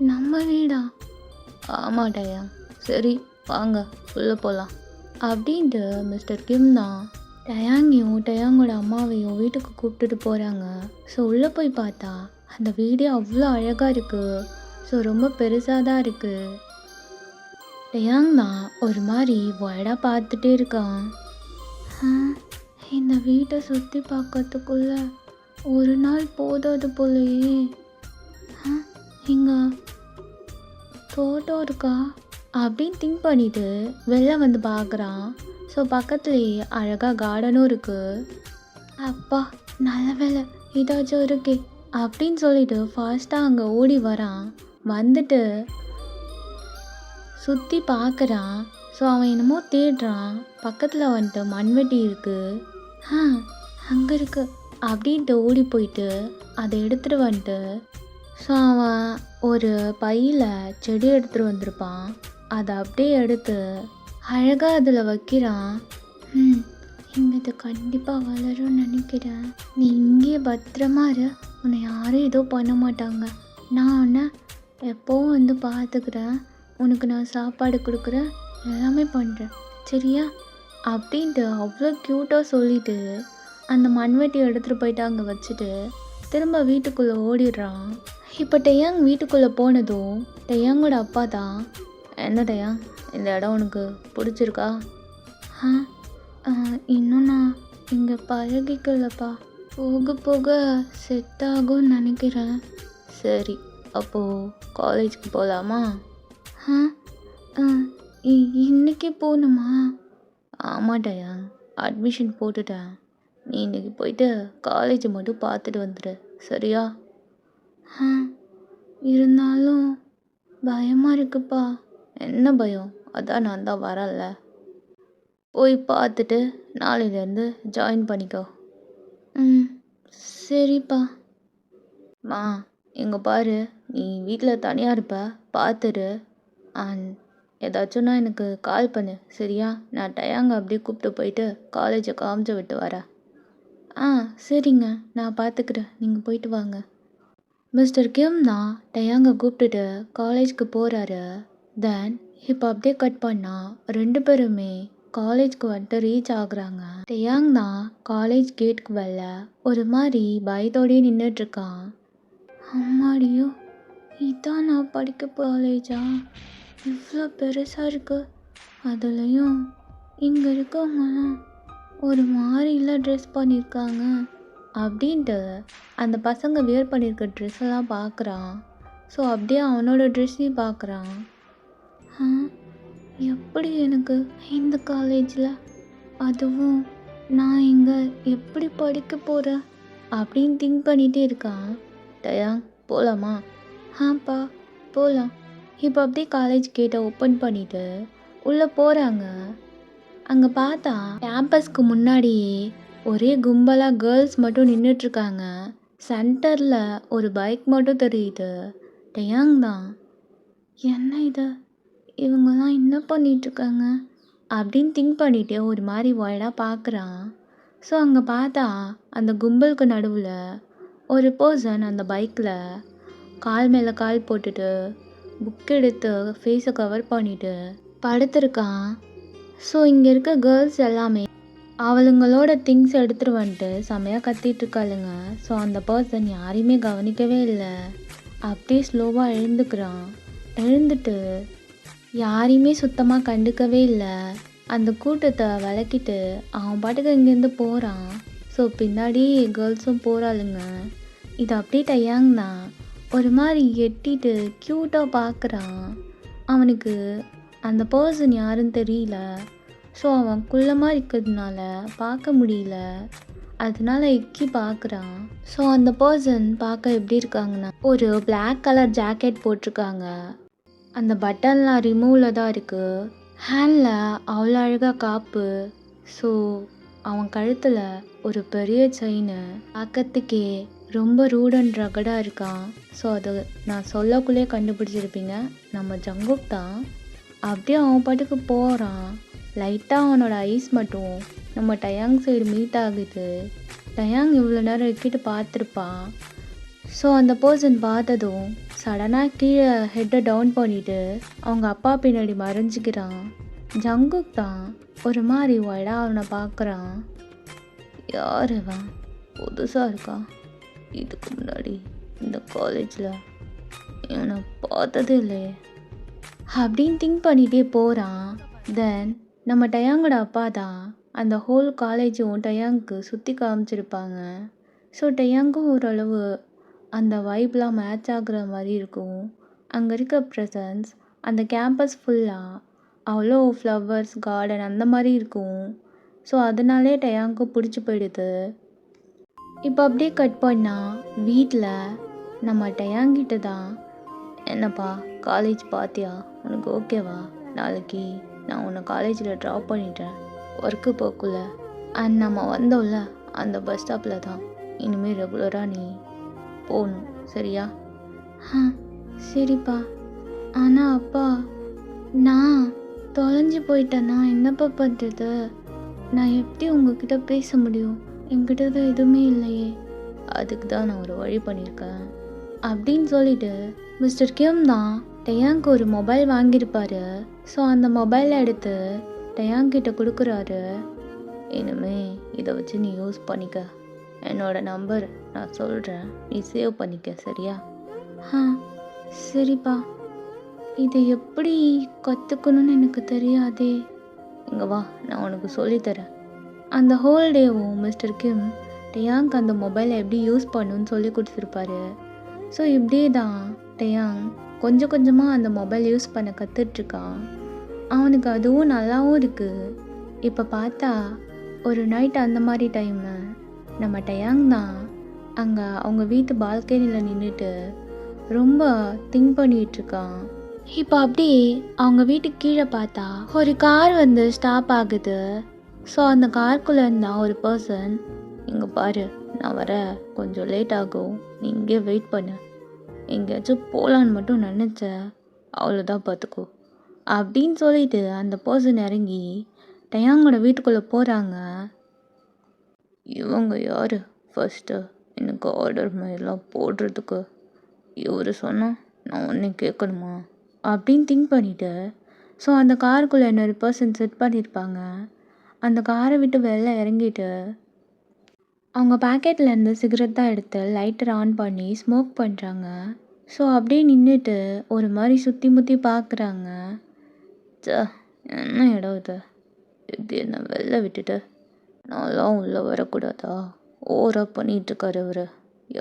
நம்ம வீடா? ஆமாட்டையா. சரி வாங்க உள்ளே போகலாம் அப்படின்ட்டு மிஸ்டர் கிம் தான் டயாங்கையும் டயாங்கோட அம்மாவையும் வீட்டுக்கு கூப்பிட்டுட்டு போகிறாங்க. ஸோ உள்ளே போய் பார்த்தா அந்த வீடே அவ்வளோ அழகாக இருக்குது. ஸோ ரொம்ப பெருசாக தான் இருக்குது. டயாங் தான் ஒரு மாதிரி வைடாக பார்த்துட்டே இருக்கான். இந்த வீட்டை சுற்றி பார்க்கறதுக்குள்ள ஒரு நாள் போதாது போலையே. இங்கே தோட்டம் இருக்கா அப்படின்னு திங்க் பண்ணிவிட்டு வெளில வந்து பார்க்குறான். ஸோ பக்கத்துலேயே அழகாக கார்டனும் இருக்குது. அப்பா நல்ல வேலை ஏதாச்சும் இருக்கே அப்படின்னு சொல்லிட்டு ஃபாஸ்ட்டாக அங்கே ஓடி வரான். வந்துட்டு சுற்றி பார்க்குறான். ஸோ அவன் என்னமோ தேடுறான். பக்கத்தில் வந்துட்டு மண்வெட்டி இருக்குது. ஆ அங்கே இருக்கு அப்படின்ட்டு ஓடி போயிட்டு அதை எடுத்துகிட்டு வந்துட்டு ஸோ அவன் ஒரு பையில் செடி எடுத்துகிட்டு வந்திருப்பான். அதை அப்படியே எடுத்து அழகாக அதில் வைக்கிறான். ம் இங்கே இது கண்டிப்பாக வளரும்னு நினைக்கிறேன். நீ இங்கேயே பத்திரமா இரு, உன்னை யாரும் எதுவும் பண்ண மாட்டாங்க. நான் உன்னை எப்போவும் வந்து பார்த்துக்கிறேன், உனக்கு நான் சாப்பாடு கொடுக்குறேன், எல்லாமே பண்ணுறேன், சரியா? அப்படின்ட்டு அவ்வளோ க்யூட்டாக சொல்லிட்டு அந்த மண்வெட்டி எடுத்துகிட்டு போயிட்டு அங்கே வச்சுட்டு திரும்ப வீட்டுக்குள்ளே ஓடிடுறான். இப்போ டெயாங் வீட்டுக்குள்ளே போனதும் டெயாங்கோட அப்பா தான், என்ன டெயாங், இந்த இடம் உனக்கு பிடிச்சிருக்கா? ஆ இன்னும் நான் இங்கே பழகிக்கலப்பா, போக போக செட் ஆகும்னு நினைக்கிறேன். சரி, அப்போது காலேஜுக்கு போகலாமா? ஆ இன்னைக்கு போகணுமா? ஆமாட்டையா, அட்மிஷன் போட்டுட்டேன். நீ இன்னைக்கு போயிட்டு காலேஜை மட்டும் பார்த்துட்டு வந்துடு, சரியா? ஆ இருந்தாலும் பயமாக இருக்குப்பா. என்ன பயம்? அதான் நான் தான் வரல. போய் பார்த்துட்டு நாளையிலேருந்து ஜாயின் பண்ணிக்கோ. ம் சரிப்பா. மா இங்கே பாரு, நீ வீட்டில் தனியாக இருப்ப, பார்த்துரு. அண்ட் ஏதாச்சும்னா எனக்கு கால் பண்ணு, சரியா? நான் டயாங்க அப்படியே கூப்பிட்டு போயிட்டு காலேஜை காமிச்சு விட்டு வரேன். ஆ சரிங்க, நான் பார்த்துக்கிறேன், நீங்கள் போயிட்டு வாங்க. மிஸ்டர் கிம் தான் டயாங்க கூப்பிட்டுட்டு காலேஜ்க்கு போகிறாரு. தென் இப்போ அப்படியே கட் பண்ணால் 2 பேருமே காலேஜ்க்கு வந்துட்டு ரீச் ஆகுறாங்க. டயாங் தான் காலேஜ் கேட்டுக்கு வெளில ஒரு மாதிரி பயத்தோடயே நின்றுட்டுருக்கான். அம்மாடியோ, இதான் நான் படிக்க காலேஜா? இவ்வளோ பெருசாக இருக்கு. அதுலேயும் இங்கே இருக்கவங்களாம் ஒரு மாதிரிலாம் ட்ரெஸ் பண்ணியிருக்காங்க அப்படின்ட்டு அந்த பசங்க வியர் பண்ணியிருக்க ட்ரெஸ்ஸெல்லாம் பார்க்குறான். ஸோ அப்படியே அவனோட ட்ரெஸ்ஸையும் பார்க்குறான். எப்படி எனக்கு இந்த காலேஜில், அதுவும் நான் இங்கே எப்படி படிக்க போகிறேன் அப்படின்னு திங்க் பண்ணிகிட்டே இருக்கான். டயாங் போகலாமா? ஆப்பா போகலாம். இப்போ அப்படியே காலேஜ் கேட்டை ஓப்பன் பண்ணிவிட்டு உள்ளே போகிறாங்க. அங்கே பார்த்தா கேம்பஸ்க்கு முன்னாடியே ஒரே கும்பலாக கேர்ள்ஸ் மட்டும் நின்றுட்டுருக்காங்க. சென்டரில் ஒரு பைக் மட்டும் தெரியுது. டயாங் தான், என்ன இது, இவங்கெல்லாம் என்ன பண்ணிகிட்ருக்காங்க அப்படின்னு திங்க் பண்ணிவிட்டு ஒரு மாதிரி வைடாக பார்க்குறான். ஸோ அங்கே பார்த்தா அந்த கும்பலுக்கு நடுவில் ஒரு பர்சன் அந்த பைக்கில் கால் மேலே கால் போட்டுட்டு புக் எடுத்து ஃபேஸை கவர் பண்ணிவிட்டு படுத்திருக்கான். ஸோ இங்கே இருக்க கேர்ள்ஸ் எல்லாமே அவளுங்களோட திங்ஸ் எடுத்துகிட்டு வந்துட்டு செம்மையாக கத்திகிட்ருக்காளுங்க. ஸோ அந்த பர்சன் யாரையுமே கவனிக்கவே இல்லை. அப்படியே ஸ்லோவாக எழுந்துட்டு யாரையுமே சுத்தமாக கண்டுக்கவே இல்லை. அந்த கூட்டத்தை விளக்கிட்டு அவன் பாட்டுக்கு இங்கேருந்து போகிறான். ஸோ பின்னாடி கேர்ள்ஸும் போகிறாளுங்க. இது அப்படியே டயாங் தான் ஒரு மாதிரி எட்டிட்டு க்யூட்டாக பார்க்குறான். அவனுக்கு அந்த பர்சன் யாருன்னு தெரியல. ஸோ அவன் குள்ளமாக இருக்கிறதுனால பார்க்க முடியல, அதனால எக்கி பார்க்குறான். ஸோ அந்த பர்சன் பார்க்க எப்படி இருக்காங்கன்னா, ஒரு பிளாக் கலர் ஜாக்கெட் போட்டிருக்காங்க. அந்த பட்டன்லாம் ரிமூவில் தான் இருக்குது. ஹேண்டில் அவ்வளோ அழகாக காப்பு. ஸோ அவன் கழுத்தில் ஒரு பெரிய செயின், பார்க்கறதுக்கே ரொம்ப ரூட் அண்ட் ரகடாக இருக்கான். ஸோ அது நான் சொல்லக்குள்ளே கண்டுபிடிச்சிருப்பீங்க, நம்ம ஜங்குக் தான். அப்படியே அவன் பாட்டுக்கு போகிறான். லைட்டாக அவனோட ஐஸ் மட்டும் நம்ம டயாங் சைடு மீட் ஆகுது. டயாங் இவ்வளோ நேரம் இருக்கிட்டு பார்த்துருப்பான். ஸோ அந்த பர்சன் பார்த்ததும் சடனாக கீழே ஹெட்டை டவுன் பண்ணிவிட்டு அவங்க அப்பா பின்னாடி மறைஞ்சிக்கிறான். ஜங்குக் தான் ஒரு மாதிரி வைடாக அவனை பார்க்குறான். யார் அவன்? புதுசாக இருக்கான். இதுக்கு முன்னாடி இந்த காலேஜில் இவனை பார்த்ததே இல்லையே அப்படின்னு திங்க் பண்ணிகிட்டே போகிறான். தென் நம்ம டயாங்கோட அப்பா தான் அந்த ஹோல் காலேஜும் டயாங்க்கு சுற்றி காமிச்சிருப்பாங்க. ஸோ டயாங்கும் ஓரளவு அந்த வைப்லாம் மேட்ச் ஆகுற மாதிரி இருக்கும். அங்கே இருக்க ப்ரெசன்ஸ் அந்த கேம்பஸ் ஃபுல்லாக அவ்வளோ ஃப்ளவர்ஸ் கார்டன் அந்த மாதிரி இருக்கும். ஸோ அதனாலே டயாங்க்கு பிடிச்சி போயிடுது. இப்போ அப்படியே கட் பண்ணால் வீட்டில் நம்ம டயாங்கிட்ட தான், என்னப்பா காலேஜ் பார்த்தியா, உனக்கு ஓகேவா? நாளைக்கு நான் உன்னை காலேஜில் ட்ராப் பண்ணிட்டேன், ஒர்க்கு போக்குள்ள அண்ட் நம்ம வந்தோம்ல அந்த பஸ் ஸ்டாப்பில் தான் இனிமேல் ரெகுலராக நீ போகணும், சரியா? ஆ சரிப்பா. ஆனால் அப்பா, நான் தொலைஞ்சி போயிட்டேன்னா என்னப்பா பண்ணுறது? நான் எப்படி உங்ககிட்ட பேச முடியும்? என்கிட்ட தான் எதுவுமே இல்லையே. அதுக்கு தான் நான் ஒரு வழி பண்ணியிருக்கேன் அப்படின்னு சொல்லிட்டு மிஸ்டர் கிம் தான் டயாங்க்கு ஒரு மொபைல் வாங்கியிருப்பாரு. ஸோ அந்த மொபைலை எடுத்து டயாங் கிட்ட கொடுக்குறாரு. இனிமே இதை வச்சு நீ யூஸ் பண்ணிக்க. என்னோட நம்பர் நான் சொல்கிறேன், நீ சேவ் பண்ணிக்க, சரியா? ஆ சரிப்பா. இதை எப்படி கற்றுக்கணும்னு எனக்கு தெரியாதே. இங்கே வா, நான் உனக்கு சொல்லித்தரேன். அந்த ஹோல் டேவும் மிஸ்டர் கிம் டயாங்க்கு அந்த மொபைலை எப்படி யூஸ் பண்ணணும்னு சொல்லி கொடுத்துருப்பாரு. ஸோ இப்படியே தான் டயாங் கொஞ்சம் கொஞ்சமாக அந்த மொபைல் யூஸ் பண்ண கற்றுட்ருக்கான். அவனுக்கு அதுவும் நல்லாவும் இருக்குது. இப்போ பார்த்தா ஒரு நைட் அந்த மாதிரி டைமு நம்ம டயாங் தான் அங்கே அவங்க வீட்டு பால்கனியில் நின்றுட்டு ரொம்ப திங்க் பண்ணிகிட்ருக்கான். இப்போ அப்படியே அவங்க வீட்டுக்கு கீழே பார்த்தா ஒரு கார் வந்து ஸ்டாப் ஆகுது. ஸோ அந்த காருக்குள்ளே இருந்தால் ஒரு பர்சன், இங்கே பாரு, நான் வர கொஞ்சம் லேட் ஆகும், நீ இங்கே வெயிட் பண்ணு, எங்கேயாச்சும் போகலான்னு மட்டும் நினச்ச அவ்வளோதான் பார்த்துக்கோ அப்படின்னு சொல்லிட்டு அந்த பர்சன் இறங்கி டயாங்கோட வீட்டுக்குள்ளே போகிறாங்க. இவங்க யார் ஃபஸ்ட்டு எனக்கு ஆர்டர் மாதிரிலாம் போடுறதுக்கு? இவர் சொன்னால் நான் ஒன்றே கேட்கணுமா அப்படின்னு திங்க் பண்ணிவிட்டு ஸோ அந்த காருக்குள்ளே இன்னொரு பர்சன் செட் பண்ணியிருப்பாங்க. அந்த காரை விட்டு வெளில இறங்கிட்டு அவங்க பாக்கெட்டில் இருந்து சிகரெட் தான் எடுத்து லைட்டர் ஆன் பண்ணி ஸ்மோக் பண்ணுறாங்க. ஸோ அப்படியே நின்றுட்டு ஒரு மாதிரி சுற்றி முற்றி பார்க்குறாங்க. என்ன இடம் இது? இப்படி என்ன வெளில விட்டுட்டு நான்லாம் உள்ளே வரக்கூடாதா? ஓவராக பண்ணிகிட்ருக்காரு இவர்.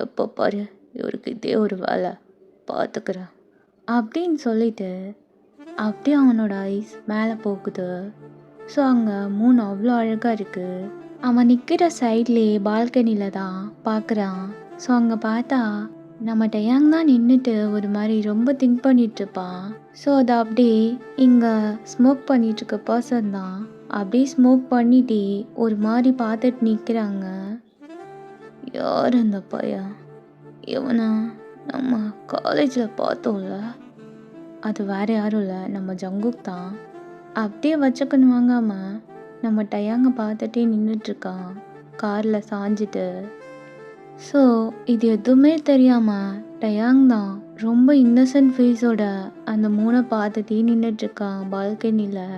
எப்போ பாரு இவருக்கு இதே ஒரு வேலை, பார்த்துக்கிறேன் அப்படின்னு சொல்லிட்டு அப்படியே அவனோட ஐஸ் மேலே போகுது. ஸோ அங்கே மூணு அவ்வளோ அழகாக இருக்குது. அவன் நிற்கிற சைட்லேயே பால்கனியில் தான் பார்க்குறான். ஸோ அங்கே பார்த்தா நம்ம டயாங் தான் நின்றுட்டு ஒரு மாதிரி ரொம்ப திங்க் பண்ணிகிட்ருப்பான். ஸோ அதை அப்படியே இங்கே ஸ்மோக் பண்ணிகிட்ருக்க பர்சன் தான் அப்படியே ஸ்மோக் பண்ணிட்டு ஒரு மாதிரி பார்த்துட்டு நிற்கிறாங்க. யார் அந்த பையன்? இவனை நம்ம காலேஜில் பார்த்தோம்ல, அது வேறு யாரும் இல்லை, நம்ம ஜங்குக் தான். அப்படியே வச்சுக்கணும் வாங்காமல் நம்ம டயாங்கை பார்த்துட்டே நின்றுட்டுருக்கான் காரில் சாஞ்சிட்டு. ஸோ இது எதுவுமே தெரியாமல் டயாங் தான் ரொம்ப இன்னசென்ட் ஃபேஸோட அந்த மூணை பார்த்துட்டே நின்றுட்டுருக்கான் பால்கனியில்.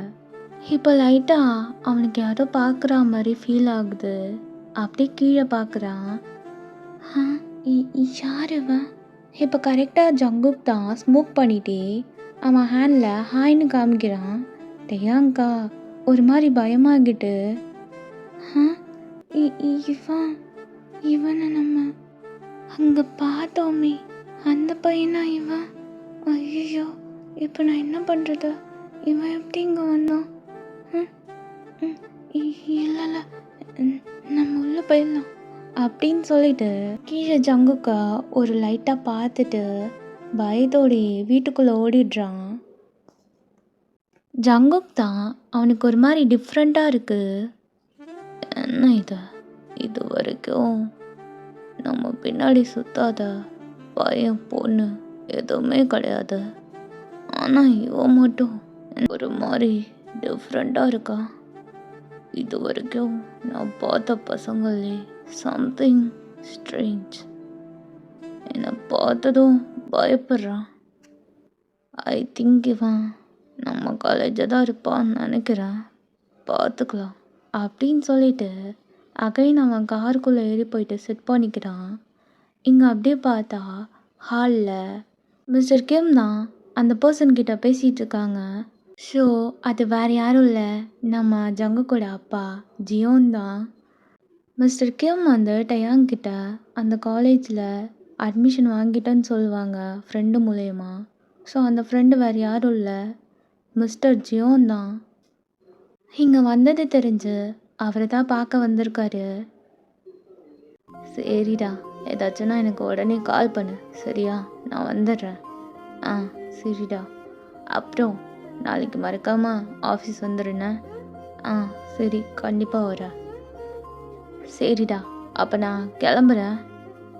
இப்போ லைட்டாக அவனுக்கு யாரோ பார்க்குற மாதிரி ஃபீல் ஆகுது. அப்படியே கீழே பார்க்குறான். யார் இவன்? இப்போ கரெக்டாக ஜங்குக் தான் ஸ்மோக் பண்ணிட்டே அவன் ஹேண்டில் ஹாய்னு காமிக்கிறான். டயாங்கா ஒரு மாதிரி பயமாகிட்டு, இவனை நம்ம அங்கே பார்த்தோமே, அந்த பையனா இவன்? ஐயோ, இப்போ நான் என்ன பண்ணுறது? இவன் எப்படி இங்கே வந்தான்? இல்லை, நம்ம உள்ள போயிடலாம் அப்படின்னு சொல்லிட்டு கீழே ஜங்குக்கா ஒரு லைட்டாக பார்த்துட்டு பயத்தோடி வீட்டுக்குள்ளே ஓடிடுறான். ஜங்குக் தான் அவனுக்கு ஒரு மாதிரி டிஃப்ரெண்ட்டாக இருக்குது. என்ன இது வரைக்கும் நம்ம பின்னாடி சுத்தாத பையன் பொண்ணு எதுவுமே கிடையாது. ஆனால் இவன் மட்டும் ஒரு மாதிரி டிஃப்ரெண்ட்டாக இருக்கா. இது வரைக்கும் நான் பார்த்த பசங்களே சம்திங் ஸ்ட்ரேஞ்ச். என்னை பார்த்ததும் பயப்படுறான். ஐ திங்க் இவன் நம்ம காலேஜில் தான் இருப்பான்னு நினைக்கிறேன், பார்த்துக்கலாம் அப்படின்னு சொல்லிட்டு அகைன் அவன் காருக்குள்ளே ஏறி போயிட்டு செட் பண்ணிக்கிறான். இங்கே அப்படியே பார்த்தா ஹாலில் மிஸ்டர் கிம் தான் அந்த பர்சன்கிட்ட பேசிகிட்டு இருக்காங்க. ஸோ அது வேறு யாரும் இல்லை, நம்ம ஜங்குக்கோட அப்பா ஜியோன் தான். மிஸ்டர் கிம் வந்து டயாங் கிட்ட அந்த காலேஜில் அட்மிஷன் வாங்கிட்டேன்னு சொல்லுவாங்க ஃப்ரெண்டு மூலயமா. ஸோ அந்த ஃப்ரெண்டு வேறு யாரும் இல்லை, மிஸ்டர் ஜியோன் தான். இங்கே வந்தது தெரிஞ்சு அவரை தான் பார்க்க வந்திருக்காரு. சரிடா, ஏதாச்சும்னா எனக்கு உடனே கால் பண்ணு, சரியா? நான் வந்துடுறேன். சரிடா. அப்புறம் நாளைக்கு மறக்காமல் ஆஃபீஸ் வந்துடுண்ணே. சரி, கண்டிப்பாக வரேன். சரிடா, அப்போ நான் கிளம்புறேன்.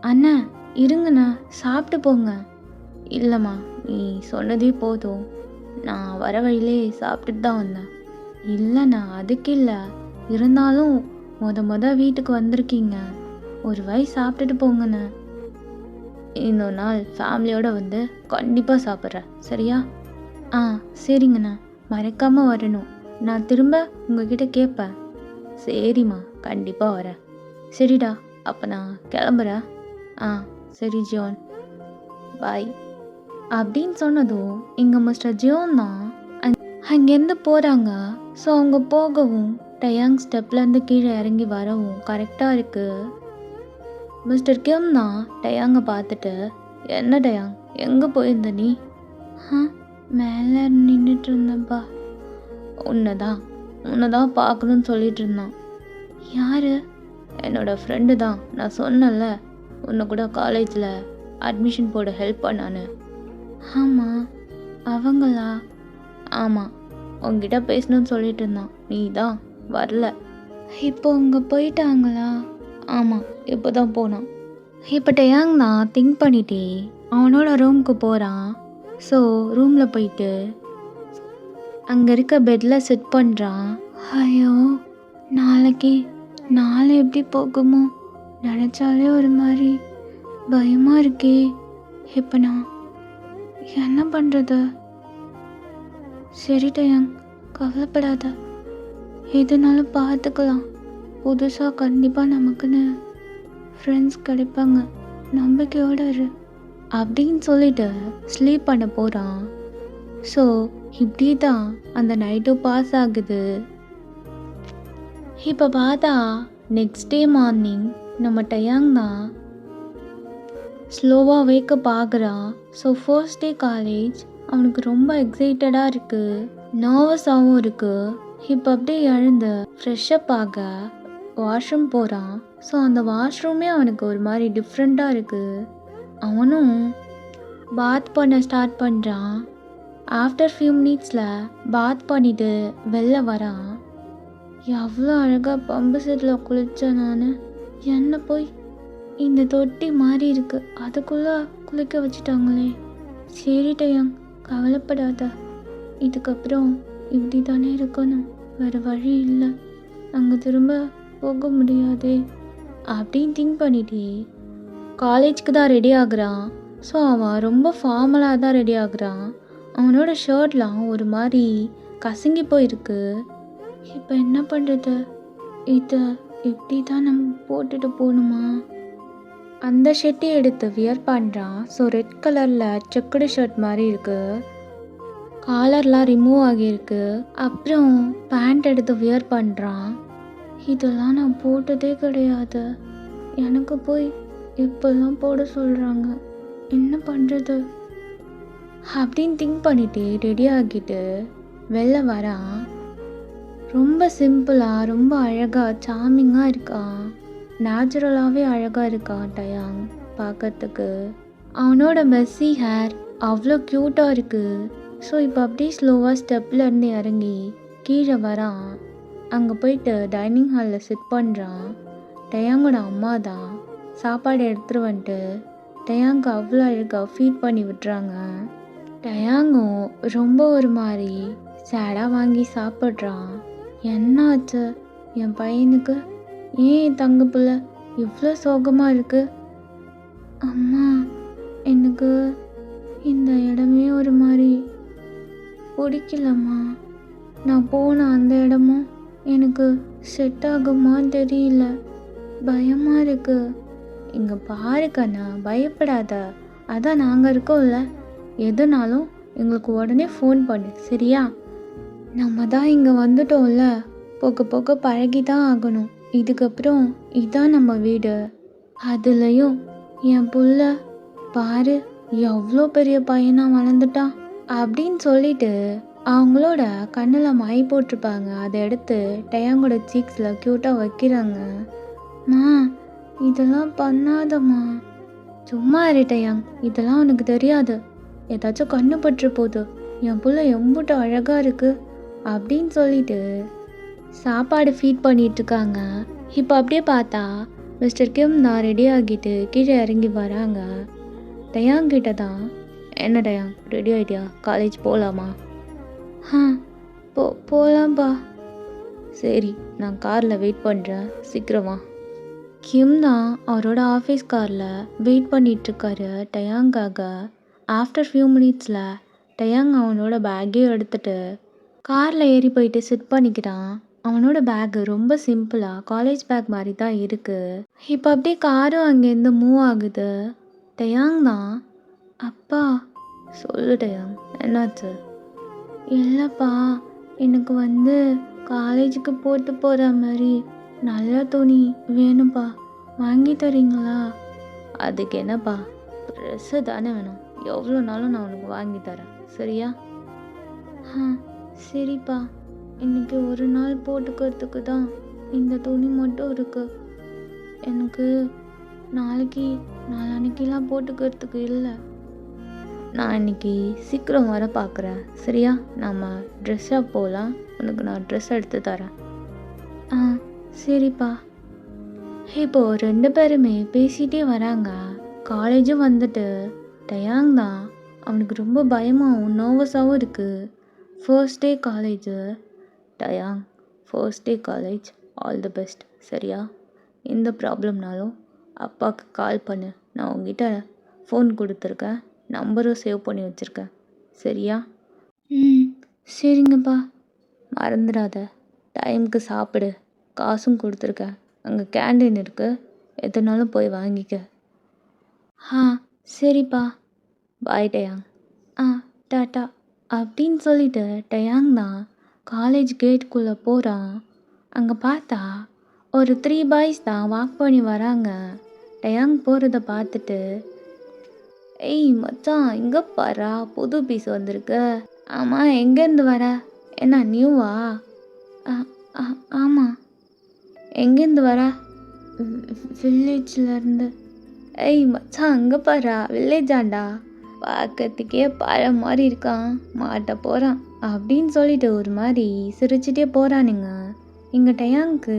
அண்ணா இருங்கண்ணா, சாப்பிட்டு போங்க. இல்லைம்மா, நீ சொன்னதே போதும், நான் வர வழியிலே சாப்பிட்டுட்டு தான் வந்தேன். இல்லைண்ணா, அதுக்கு இல்லை, இருந்தாலும் மொத வீட்டுக்கு வந்திருக்கீங்க, ஒரு வாய் சாப்பிட்டுட்டு போங்கண்ணா. இன்னொரு நாள் ஃபேமிலியோடு வந்து கண்டிப்பாக சாப்பிட்றேன், சரியா? ஆ சரிங்கண்ணா, மறக்காமல் வரணும். நான் திரும்ப உங்ககிட்ட கேட்பேன். சரிம்மா, கண்டிப்பாக வரேன். சரிடா, அப்போ நான் கிளம்புறேன். ஆ சரி ஜான், பாய் அப்படின்னு சொன்னதும் இங்கே மிஸ்டர் ஜியோன் தான் அங்கேருந்து போகிறாங்க. ஸோ அவங்க போகவும் டயாங் ஸ்டெப்லேருந்து கீழே இறங்கி வரவும் கரெக்டாக இருக்குது. மிஸ்டர் கிம் தான் டயாங்கை பார்த்துட்டு, என்ன டயாங், எங்கே போயிருந்த நீ? மேலே நின்றுட்டு இருந்தேன்ப்பா. உன்னை தான் பார்க்கணுன்னு சொல்லிட்டு இருந்தான். யார்? என்னோட ஃப்ரெண்டு தான், நான் சொன்னல உன்னை கூட காலேஜில் அட்மிஷன் போட ஹெல்ப் பண்ணான்னு. ஆமாம், அவங்களா? ஆமாம், உங்ககிட்ட பேசணும்னு சொல்லிட்டு இருந்தான், நீ தான் வரல. இப்போ அவங்க போயிட்டாங்களா? ஆமாம், இப்போ தான் போனான். இப்போ டயாங் தான் திங்க் பண்ணிட்டே அவனோட ரூமுக்கு போகிறான். ஸோ ரூமில் போயிட்டு அங்கே இருக்க பெட்டில் செட் பண்ணுறான். ஐயோ, நாளை எப்படி போகுமோ நினச்சாலே ஒரு மாதிரி பயமாக இருக்கே. இப்போ நான் என்ன பண்ணுறது? சரி டயாங், கவலைப்படாத, எதுனாலும் பார்த்துக்கலாம். புதுசாக கண்டிப்பாக நமக்குன்னு ஃப்ரெண்ட்ஸ் கிடைப்பாங்க, நம்பிக்கையோடு இரு அப்படின்னு சொல்லிட்டு ஸ்லீப் பண்ண போகிறான். ஸோ இப்படி தான் அந்த நைட்டும் பாஸ் ஆகுது. இப்போ பார்த்தா நெக்ஸ்ட் டே மார்னிங் நம்ம டயாங் தான் ஸ்லோவாக வேக்கப் ஆகுறான். ஸோ ஃபர்ஸ்ட் டே காலேஜ் அவனுக்கு ரொம்ப எக்ஸைட்டடாக இருக்குது, நர்வஸாகவும் இருக்குது. இப்போ அப்படியே எழுந்து ஃப்ரெஷ்அப் ஆக வாஷ்ரூம் போகிறான். ஸோ அந்த வாஷ்ரூமே அவனுக்கு ஒரு மாதிரி டிஃப்ரெண்ட்டாக இருக்குது. அவனும் பாத் பண்ண ஸ்டார்ட் பண்ணுறான். ஆஃப்டர் ஃபியூ மினிட்ஸில் பாத் பண்ணிவிட்டு வெளில வரான். எவ்வளோ அழகாக பம்பு செட்டில் குளித்தேன் நான். என்ன போய் இந்த தொட்டி மாறி இருக்கு, அதுக்குள்ளே குளிக்க வச்சுட்டாங்களே. சரி டயாங், கவலைப்படாத, இதுக்கப்புறம் இப்படி தானே இருக்கணும், வேறு வழி இல்லை, அங்கே திரும்ப போக முடியாதே அப்படின்னு திங்க் பண்ணிட்டே காலேஜ்க்கு தான் ரெடி ஆகுறான். ஸோ அவன் ரொம்ப ஃபார்மலாக தான் ரெடி ஆகுறான். அவனோட ஷர்ட்லாம் ஒரு மாதிரி கசங்கி போயிருக்கு. இப்போ என்ன பண்ணுறது? இதை இப்படி தான் நம்ம போட்டுட்டு போகணுமா? அந்த ஷர்ட்டை எடுத்து வியர் பண்ணுறான். ஸோ ரெட் கலரில் செக்குடு ஷர்ட் மாதிரி இருக்குது, காலர்லாம் ரிமூவ் ஆகியிருக்கு. அப்புறம் பேண்ட் எடுத்து வியர் பண்ணுறான். இதெல்லாம் நான் போட்டதே கிடையாது, எனக்கு போய் இப்போல்லாம் போட சொல்கிறாங்க, என்ன பண்ணுறது அப்படின்னு திங்க் பண்ணிட்டு ரெடி ஆகிட்டு வெளில வரான். ரொம்ப சிம்பிளாக, ரொம்ப அழகாக, சாமிங்காக இருக்கான். நேச்சுரலாகவே அழகாக இருக்கான் டயாங் பார்க்கறதுக்கு. அவனோட மெஸ்ஸி ஹேர் அவ்வளோ க்யூட்டாக இருக்குது. ஸோ இப்போ அப்படியே ஸ்லோவாக ஸ்டெப்லேருந்து இறங்கி கீழே வரான். அங்கே போயிட்டு டைனிங் ஹாலில் சிட் பண்ணுறான். டயாங்கோட அம்மா தான் சாப்பாடு எடுத்துகிட்டு வந்துட்டு டயாங்க்கு அவ்வளோ அழகாக ஃபீட் பண்ணி விட்டுறாங்க. டயாங்கும் ரொம்ப ஒரு மாதிரி சேடாக வாங்கி சாப்பிட்றான். என்னாச்சு என் பையனுக்கு? ஏன் என் தங்க பிள்ளை இவ்வளோ சோகமாக இருக்கு? அம்மா, எனக்கு இந்த இடமே ஒரு மாதிரி பிடிக்கலம்மா, நான் போன அந்த இடமும் எனக்கு செட் ஆகுமான்னு தெரியல, பயமாக இருக்கு. இங்கே பாருக்கண்ணா, பயப்படாத, அதான் நாங்கள் இருக்கோம்ல, எதுனாலும் எங்களுக்கு உடனே ஃபோன் பண்ணு, சரியா? நம்ம தான் இங்கே வந்துட்டோம்ல, போக போக பழகி தான் ஆகணும். இதுக்கப்புறம் இதான் நம்ம வீடு. அதுலேயும் என் புள்ள பாரு எவ்வளோ பெரிய பையனாக வளர்ந்துட்டான் அப்படின்னு சொல்லிட்டு அவங்களோட கண்ணில் மை போட்டிருப்பாங்க, அதை எடுத்து டயாங்கோட சீக்ஸில் க்யூட்டாக வைக்கிறாங்க. மா, இதெல்லாம் பண்ணாதம்மா. சும்மா இரு டயாங், இதெல்லாம் உனக்கு தெரியாது, ஏதாச்சும் கண்ணு பற்று போகுது, என் புள்ள எம்புட்டு அழகாக இருக்குது அப்படின்னு சொல்லிட்டு சாப்பாடு ஃபீட் பண்ணிகிட்ருக்காங்க. இப்போ அப்படியே பார்த்தா மிஸ்டர் கிம் தான் ரெடி ஆகிட்டு கீழே இறங்கி வராங்க. டயாங் கிட்ட தான், என்ன டயாங் ரெடி ஆகிட்டியா, காலேஜ் போகலாமா? ஆ போகலாம்ப்பா. சரி, நான் காரில் வெயிட் பண்ணுறேன், சீக்கிரமா. கிம் தான் அவரோட ஆஃபீஸ் காரில் வெயிட் பண்ணிகிட்ருக்காரு டயாங்காக. ஆஃப்டர் ஃபியூ மினிட்ஸில் டயாங் அவனோட பேக்கையும் எடுத்துகிட்டு காரில் ஏறி போயிட்டு சிட் பண்ணிக்கிறான். அவனோட பேக்கு ரொம்ப சிம்பிளாக காலேஜ் பேக் மாதிரி தான் இருக்குது. இப்போ அப்படியே காரும் அங்கேருந்து மூவ் ஆகுது. டயாங் தான், அப்பா. சொல்லு டயாங், என்னாச்சு? இல்லைப்பா, எனக்கு காலேஜுக்கு போட்டு போகிற மாதிரி நல்ல துணி வேணும்ப்பா, வாங்கி தரீங்களா? அதுக்கு என்னப்பா, ட்ரெஸ்ஸு தானே வேணும், எவ்வளோ நாளும் நான் உனக்கு வாங்கி தரேன், சரியா? சரிப்பா, இன்னைக்கு ஒரு நாள் போட்டுக்கிறதுக்கு தான் இந்த துணி மட்டும் இருக்கு. எனக்கு நாளான்னைக்கெலாம் போட்டுக்கிறதுக்கு இல்லை. நான் இன்னைக்கு சீக்கிரம் வர பார்க்குறேன், சரியா? நம்ம ட்ரெஸ்ஸாக போகலாம், உனக்கு நான் ட்ரெஸ் எடுத்து தரேன். சரிப்பா. இப்போது 2 பேருமே பேசிகிட்டே வராங்க. காலேஜும் வந்துட்டு டயாங் தான், அவனுக்கு ரொம்ப பயமாகவும் நர்வஸாகவும் இருக்குது. First day college. De Jong, first day college, all the best, சரியா? எந்த ப்ராப்ளம்னாலும் அப்பாவுக்கு கால் பண்ணு, நான் உங்ககிட்ட ஃபோன் கொடுத்துருக்கேன், நம்பரும் சேவ் பண்ணி வச்சுருக்கேன், சரியா? சரிங்கப்பா. மறந்துடாத, டைமுக்கு சாப்பிடு, காசும் கொடுத்துருக்கேன், அங்கே கேண்டீன் இருக்குது, எதுனாலும் போய் வாங்கிக்க. சரிப்பா. பாய் டயாங். டாட்டா அப்படின்னு சொல்லிட்டு டயாங் தான் காலேஜ் கேட்டுக்குள்ளே போகிறான். அங்கே பார்த்தா ஒரு 3 பாய்ஸ் தான் வாக் பண்ணி வராங்க. டயாங் போகிறத பார்த்துட்டு, ஏய் மச்சான், இங்கே பாரா, புது பீஸ் வந்திருக்கு. ஆமாம், எங்கேருந்து வர? என்ன நியூவா? ஆமாம். எங்கேருந்து வர? வில்லேஜ்லேருந்து. ஏய் மச்சான், அங்கே பாரா, வில்லேஜாண்டா, பார்க்கறதுக்கே பழம் மாதிரி இருக்கான், மாட்ட போகிறான் அப்படின்னு சொல்லிட்டு ஒரு மாதிரி சிரிச்சிட்டே போகிறானுங்க. இங்கே டயாங்க்கு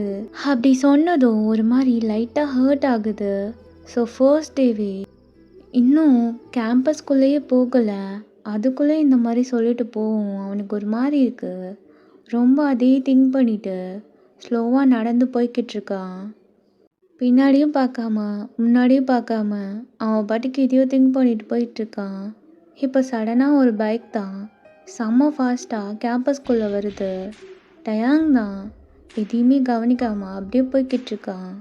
அப்படி சொன்னதும் ஒரு மாதிரி லைட்டாக ஹர்ட் ஆகுது. ஸோ ஃபர்ஸ்ட் டேவே இன்னும் கேம்பஸ்குள்ளேயே போகலை, அதுக்குள்ளே இந்த மாதிரி சொல்லிட்டு போவோம், அவனுக்கு ஒரு மாதிரி இருக்குது. ரொம்ப அதே திங்க் பண்ணிவிட்டு ஸ்லோவாக நடந்து போய்கிட்டு இருக்கான். பின்னாடியும் பார்க்காம முன்னாடியும் பார்க்காம அவன் பாட்டுக்கு இதையோ திங்க் பண்ணிட்டு போயிட்டுருக்கான். இப்போ சடனாக ஒரு பைக் தான் செம்ம ஃபாஸ்ட்டாக கேம்பஸ்குள்ளே வருது. டயாங் தான் எதையுமே கவனிக்காமல் அப்படியே போய்கிட்டு இருக்கான்.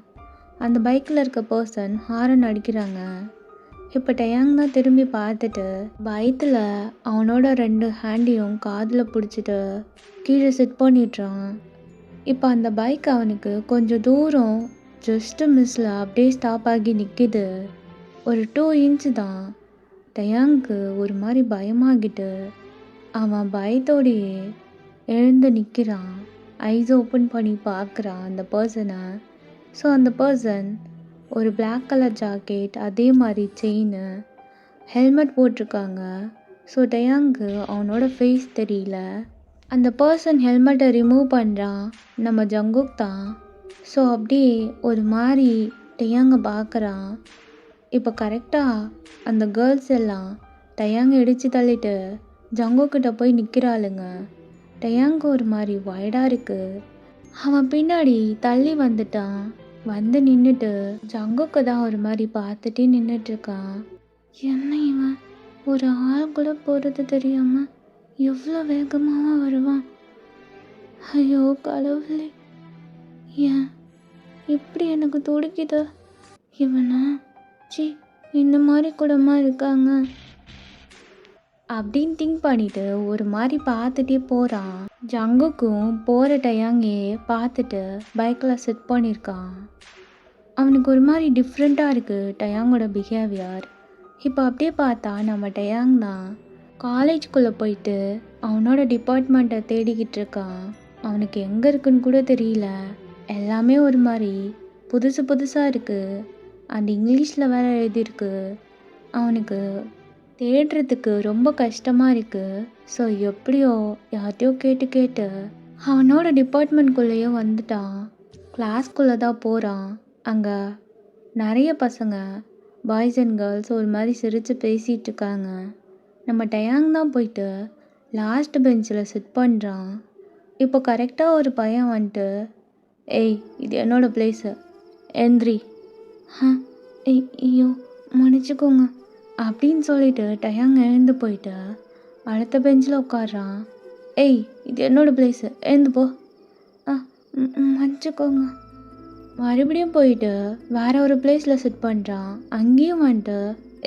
அந்த பைக்கில் இருக்க பர்சன் ஹாரன் அடிக்கிறாங்க. இப்போ டயாங் தான் திரும்பி பார்த்துட்டு பயத்தில் அவனோட 2 ஹேண்டையும் காதில் பிடிச்சிட்டு கீழே சிட் பண்ணிடுறான். இப்போ அந்த பைக் அவனுக்கு கொஞ்சம் தூரம் ஜஸ்ட்டு மிஸ்ஸில் அப்படியே ஸ்டாப் ஆகி நிற்கிது. ஒரு 2 இன்ச்சு தான். டயாங்க்கு ஒரு மாதிரி பயமாகிட்டு அவன் பயத்தோடையே எழுந்து நிற்கிறான். ஐஸ் ஓப்பன் பண்ணி பார்க்குறான் அந்த பர்சனை. ஸோ அந்த பர்சன் ஒரு Black கலர் ஜாக்கெட், அதே மாதிரி செயின், ஹெல்மெட் போட்டிருக்காங்க. ஸோ டயாங்க்கு அவனோட ஃபேஸ் தெரியல. அந்த பர்சன் ஹெல்மெட்டை ரிமூவ் பண்ணுறான், நம்ம ஜங்குக் தான். ஸோ அப்படியே ஒரு மாதிரி டயாங்கை பார்க்குறான். இப்போ கரெக்டாக அந்த கேர்ள்ஸ் எல்லாம் டயாங்கை இடித்து தள்ளிட்டு ஜங்குக்கிட்ட போய் நிற்கிறாளுங்க. டயாங்கு ஒரு மாதிரி வயடாக இருக்குது. அவன் பின்னாடி தள்ளி வந்துட்டான். வந்து நின்றுட்டு ஜங்குக்கு தான் ஒரு மாதிரி பார்த்துட்டே நின்றுட்டுருக்கான். என்ன இவன் ஒரு ஆள் கூட போகிறது தெரியாமல் எவ்வளோ வேகமாக வருவான்? ஐயோ கடவுளே, ஏன் இப்படி எனக்கு துடிக்குது? இவனா இந்த மாதிரி கூடமா இருக்காங்க அப்படின்னு திங்க் பண்ணிட்டு ஒரு மாதிரி பார்த்துட்டே போகிறான். ஜங்குக்கும் போகிற டயாங்கே பார்த்துட்டு பைக்கில் செட் பண்ணியிருக்கான். அவனுக்கு ஒரு மாதிரி டிஃப்ரெண்ட்டாக இருக்குது டயாங்கோட பிஹேவியர். இப்போ அப்படியே பார்த்தா நம்ம டயாங் தான் காலேஜ்குள்ளே போயிட்டு அவனோட டிபார்ட்மெண்ட்டை தேடிக்கிட்டு இருக்கான். அவனுக்கு எங்கே இருக்குன்னு கூட தெரியல. எல்லாமே ஒரு மாதிரி புதுசு புதுசாக இருக்குது. அண்ட் இங்கிலீஷில் வேறு எழுதியிருக்கு. அவனுக்கு தேடுறதுக்கு ரொம்ப கஷ்டமாக இருக்குது. ஸோ எப்படியோ யார்ட்டையோ கேட்டு அவனோட டிபார்ட்மெண்ட்குள்ளேயோ வந்துட்டான். கிளாஸ்க்குள்ளே தான் போகிறான். அங்கே நிறைய பசங்க பாய்ஸ் அண்ட் கேர்ள்ஸ் ஒரு மாதிரி சிரித்து பேசிகிட்டு இருக்காங்க. நம்ம டயாங் தான் போயிட்டு லாஸ்ட் பெஞ்சில் சிட் பண்ணுறான். இப்போ கரெக்டாக ஒரு பையன் வந்துட்டு, ஏய் இது என்னோடய பிளேஸு, எந்திரி. ஐயோ மன்னிச்சுக்கோங்க அப்படின்னு சொல்லிட்டு டயாங் எழுந்து போயிட்டு அடுத்த பெஞ்சில் உட்காடுறான். ஏய் இது என்னோடய பிளேஸு, எழுந்து போ. மன்னிச்சுக்கோங்க. மறுபடியும் போயிட்டு வேற ஒரு பிளேஸில் சிட் பண்ணுறான். அங்கேயும் வந்துட்டு,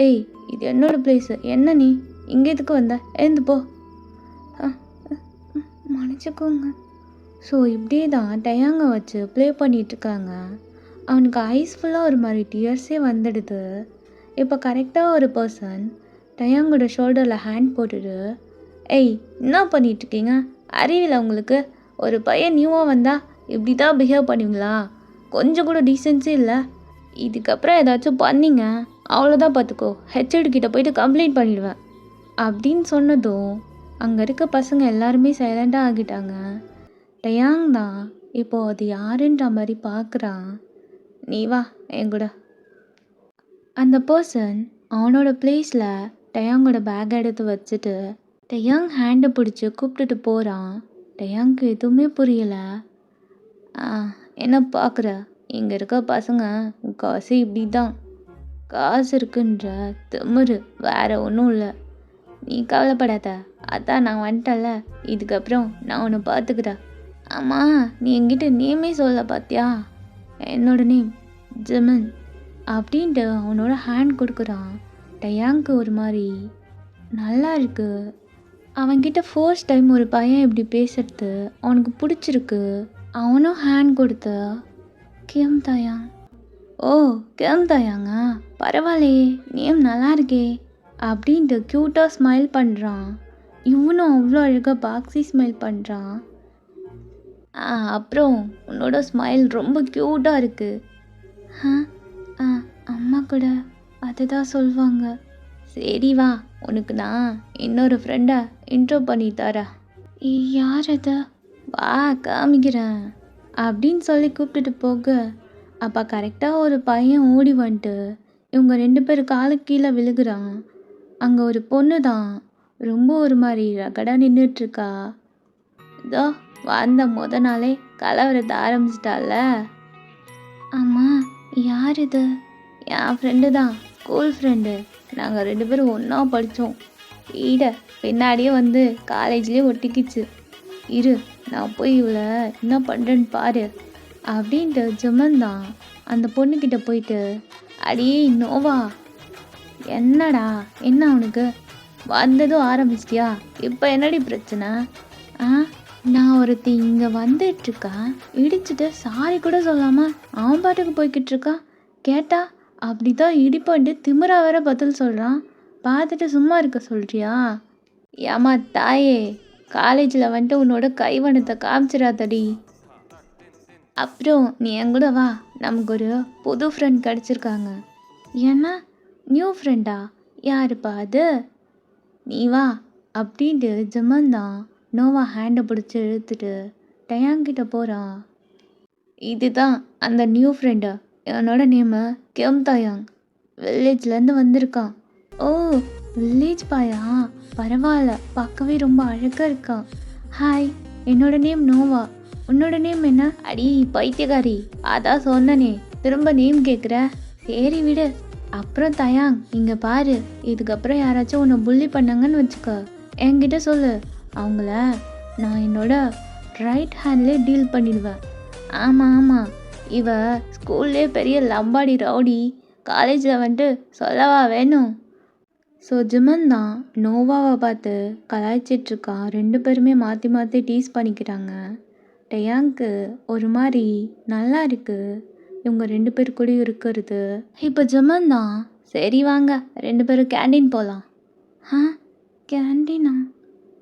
ஏய் இது என்னோடய பிளேஸு, என்ன நீ இங்கே எதுக்கு வந்த, எழுந்து போ. மன்னிச்சுக்கோங்க. ஸோ இப்படியே தான் டயாங்கை வச்சு ப்ளே பண்ணிகிட்ருக்காங்க. அவனுக்கு ஐஸ் ஃபுல்லாக ஒரு மாதிரி டியர்ஸே வந்துடுது. இப்போ கரெக்டாக ஒரு பர்சன் டயாங்கோட ஷோல்டரில் ஹேண்ட் போட்டுட்டு, ஏய் என்ன பண்ணிகிட்ருக்கீங்க, அறிவில்லை உங்களுக்கு, ஒரு பையன் நியூவாக வந்தால் இப்படி தான் பிஹேவ் பண்ணுவீங்களா, கொஞ்சம் கூட டீசென்ஸே இல்லை, இதுக்கப்புறம் ஏதாச்சும் பண்ணிங்க அவ்வளோதான் பார்த்துக்கோ, ஹெச்ஓடி கிட்ட போயிட்டு கம்ப்ளைண்ட் பண்ணிடுவேன் அப்படின்னு சொன்னதும் அங்கே இருக்க பசங்க எல்லாருமே சைலண்டாக ஆகிட்டாங்க. டயாங் தான் இப்போது அது யாருன்ற மாதிரி பார்க்குறான். நீ வா என் கூட. அந்த பர்சன் அவனோட பிளேஸில் டயாங்கோட பேக் எடுத்து வச்சுட்டு டயாங் ஹேண்டை பிடிச்சி கூப்பிட்டுட்டு போகிறான். டயாங்க்கு எதுவுமே புரியலை. என்ன பார்க்குற, இங்கே இருக்க பசங்க காசு இப்படி தான், காசு இருக்குன்ற திமிரு, வேற ஒன்றும் இல்லை. நீ கவலைப்படாத, அதான் நான் வந்துட்டல, இதுக்கப்புறம் நான் உன்னை பார்த்துக்கிறேன். ஆமாம் நீ என்கிட்ட நேமே சொல்ல பார்த்தியா, என்னோட நேம் ஜிமின் அப்படின்ட்டு அவனோட ஹேண்ட் கொடுக்குறான். டயாங்க்கு ஒரு மாதிரி நல்லா இருக்கு. அவன்கிட்ட ஃபர்ஸ்ட் டைம் ஒரு பையன் இப்படி பேசுறது அவனுக்கு பிடிச்சிருக்கு. அவனும் ஹேண்ட் கொடுத்து, கிம் தயாங். ஓ கிம் தயாங்க, பரவாயில்லையே, நேம் நல்லா இருக்கே அப்படின்ட்டு க்யூட்டாக ஸ்மைல் பண்ணுறான். இவனும் அவ்வளோ அழகாக பாக்ஸி ஸ்மைல் பண்ணுறான். அப்புறம் உன்னோட ஸ்மைல் ரொம்ப க்யூட்டாக இருக்குது. அம்மா கூட அதுதான் சொல்லுவாங்க. சரி வா, உனக்கு நான் இன்னொரு ஃப்ரெண்டை இன்ட்ரோ பண்ணி தரேன். யார் அது, வா காமிக்கிறேன் அப்படின்னு சொல்லி கூப்பிட்டுட்டு போக, அப்போ கரெக்டாக ஒரு பையன் ஓடி வந்துட்டு இவங்க 2 பேர் காலுக்கு கீழே விழுகிறான். அங்கே ஒரு பொண்ணு தான் ரொம்ப ஒரு மாதிரி ரகடாக நின்றுட்டுருக்கா. இதோ வந்த நாளே கலவரத்தை ஆரம்பிச்சிட்டால. ஆமாம் யார் இது, என் ஃப்ரெண்டு தான், ஸ்கூல் ஃப்ரெண்டு, நாங்கள் 2 பேரும் ஒன்றா படித்தோம். ஈட பின்னாடியே வந்து காலேஜ்லேயே ஒட்டிக்கிச்சு. இரு நான் போய் இவளை என்ன பண்ணுறேன்னு பாரு அப்படின்ட்டு ஜிமன் தான் அந்த பொண்ணுக்கிட்ட போயிட்டு, அடியே நோவா, என்னடா என்ன அவனுக்கு வந்ததும் ஆரம்பிச்சிட்டியா, இப்போ என்னடி பிரச்சனை? நான் ஒருத்தி இங்கே வந்துட்டுருக்கா, இடிச்சிட்டு சாரி கூட சொல்லாமல் அவன் பாட்டுக்கு போய்கிட்டு இருக்கா. கேட்டா அப்படி தான் இடிப்பான்ட்டு திமிரா வேற பதில் சொல்கிறான். பார்த்துட்டு சும்மா இருக்க சொல்கிறியா? ஏமா தாயே, காலேஜில் வந்துட்டு உன்னோட கைவனத்தை காமிச்சிடாதடி. அப்புறம் நீ என் கூட வா, நமக்கு ஒரு புது ஃப்ரெண்ட் கிடச்சிருக்காங்க. ஏன்னா நியூ ஃப்ரெண்டா, யாருப்பா அது, நீ வா அப்படின்ட்டு ஜிமன் தான் நோவா ஹேண்டை பிடிச்சி இழுத்துட்டு டயாங்கிட்ட போகிறான். இதுதான் அந்த நியூ ஃப்ரெண்டு, என்னோட நேமு கிம் தயாங், வில்லேஜ்லேருந்து வந்திருக்கான். ஓ வில்லேஜ் பாயா, பரவாயில்ல, பார்க்கவே ரொம்ப அழகாக இருக்கான். ஹாய், என்னோட நேம் நோவா, உன்னோட நேம் என்ன? அடி பைத்தியக்காரி, அதான் சொன்னனே, திரும்ப நேம் கேட்குற, சரி விடு. அப்புறம் தயாங் இங்கே பாரு, இதுக்கப்புறம் யாராச்சும் உன்னை புள்ளி பண்ணாங்கன்னு வச்சுக்க, என்கிட்ட சொல்லு, அவங்கள நான் என்னோட ரைட் ஹேண்ட்லேயே டீல் பண்ணிடுவேன். ஆமாம் ஆமாம், இவ ஸ்கூல்லே பெரிய லம்பாடி ரவுடி, காலேஜில் வந்துட்டு சொல்லவா வேணும். ஸோ ஜிமன் தான் நோவாவை பார்த்து கலாய்ச்சிட்ருக்கான். 2 பேருமே மாற்றி மாற்றி டீஸ் பண்ணிக்கிறாங்க. டயாங்க்கு ஒரு மாதிரி நல்லா இருக்குது இவங்க 2 பேர் கூட இருக்கிறது. இப்போ ஜிமன் தான், சரி வாங்க 2 பேரும் கேண்டீன் போகலாம். கேண்டீனா,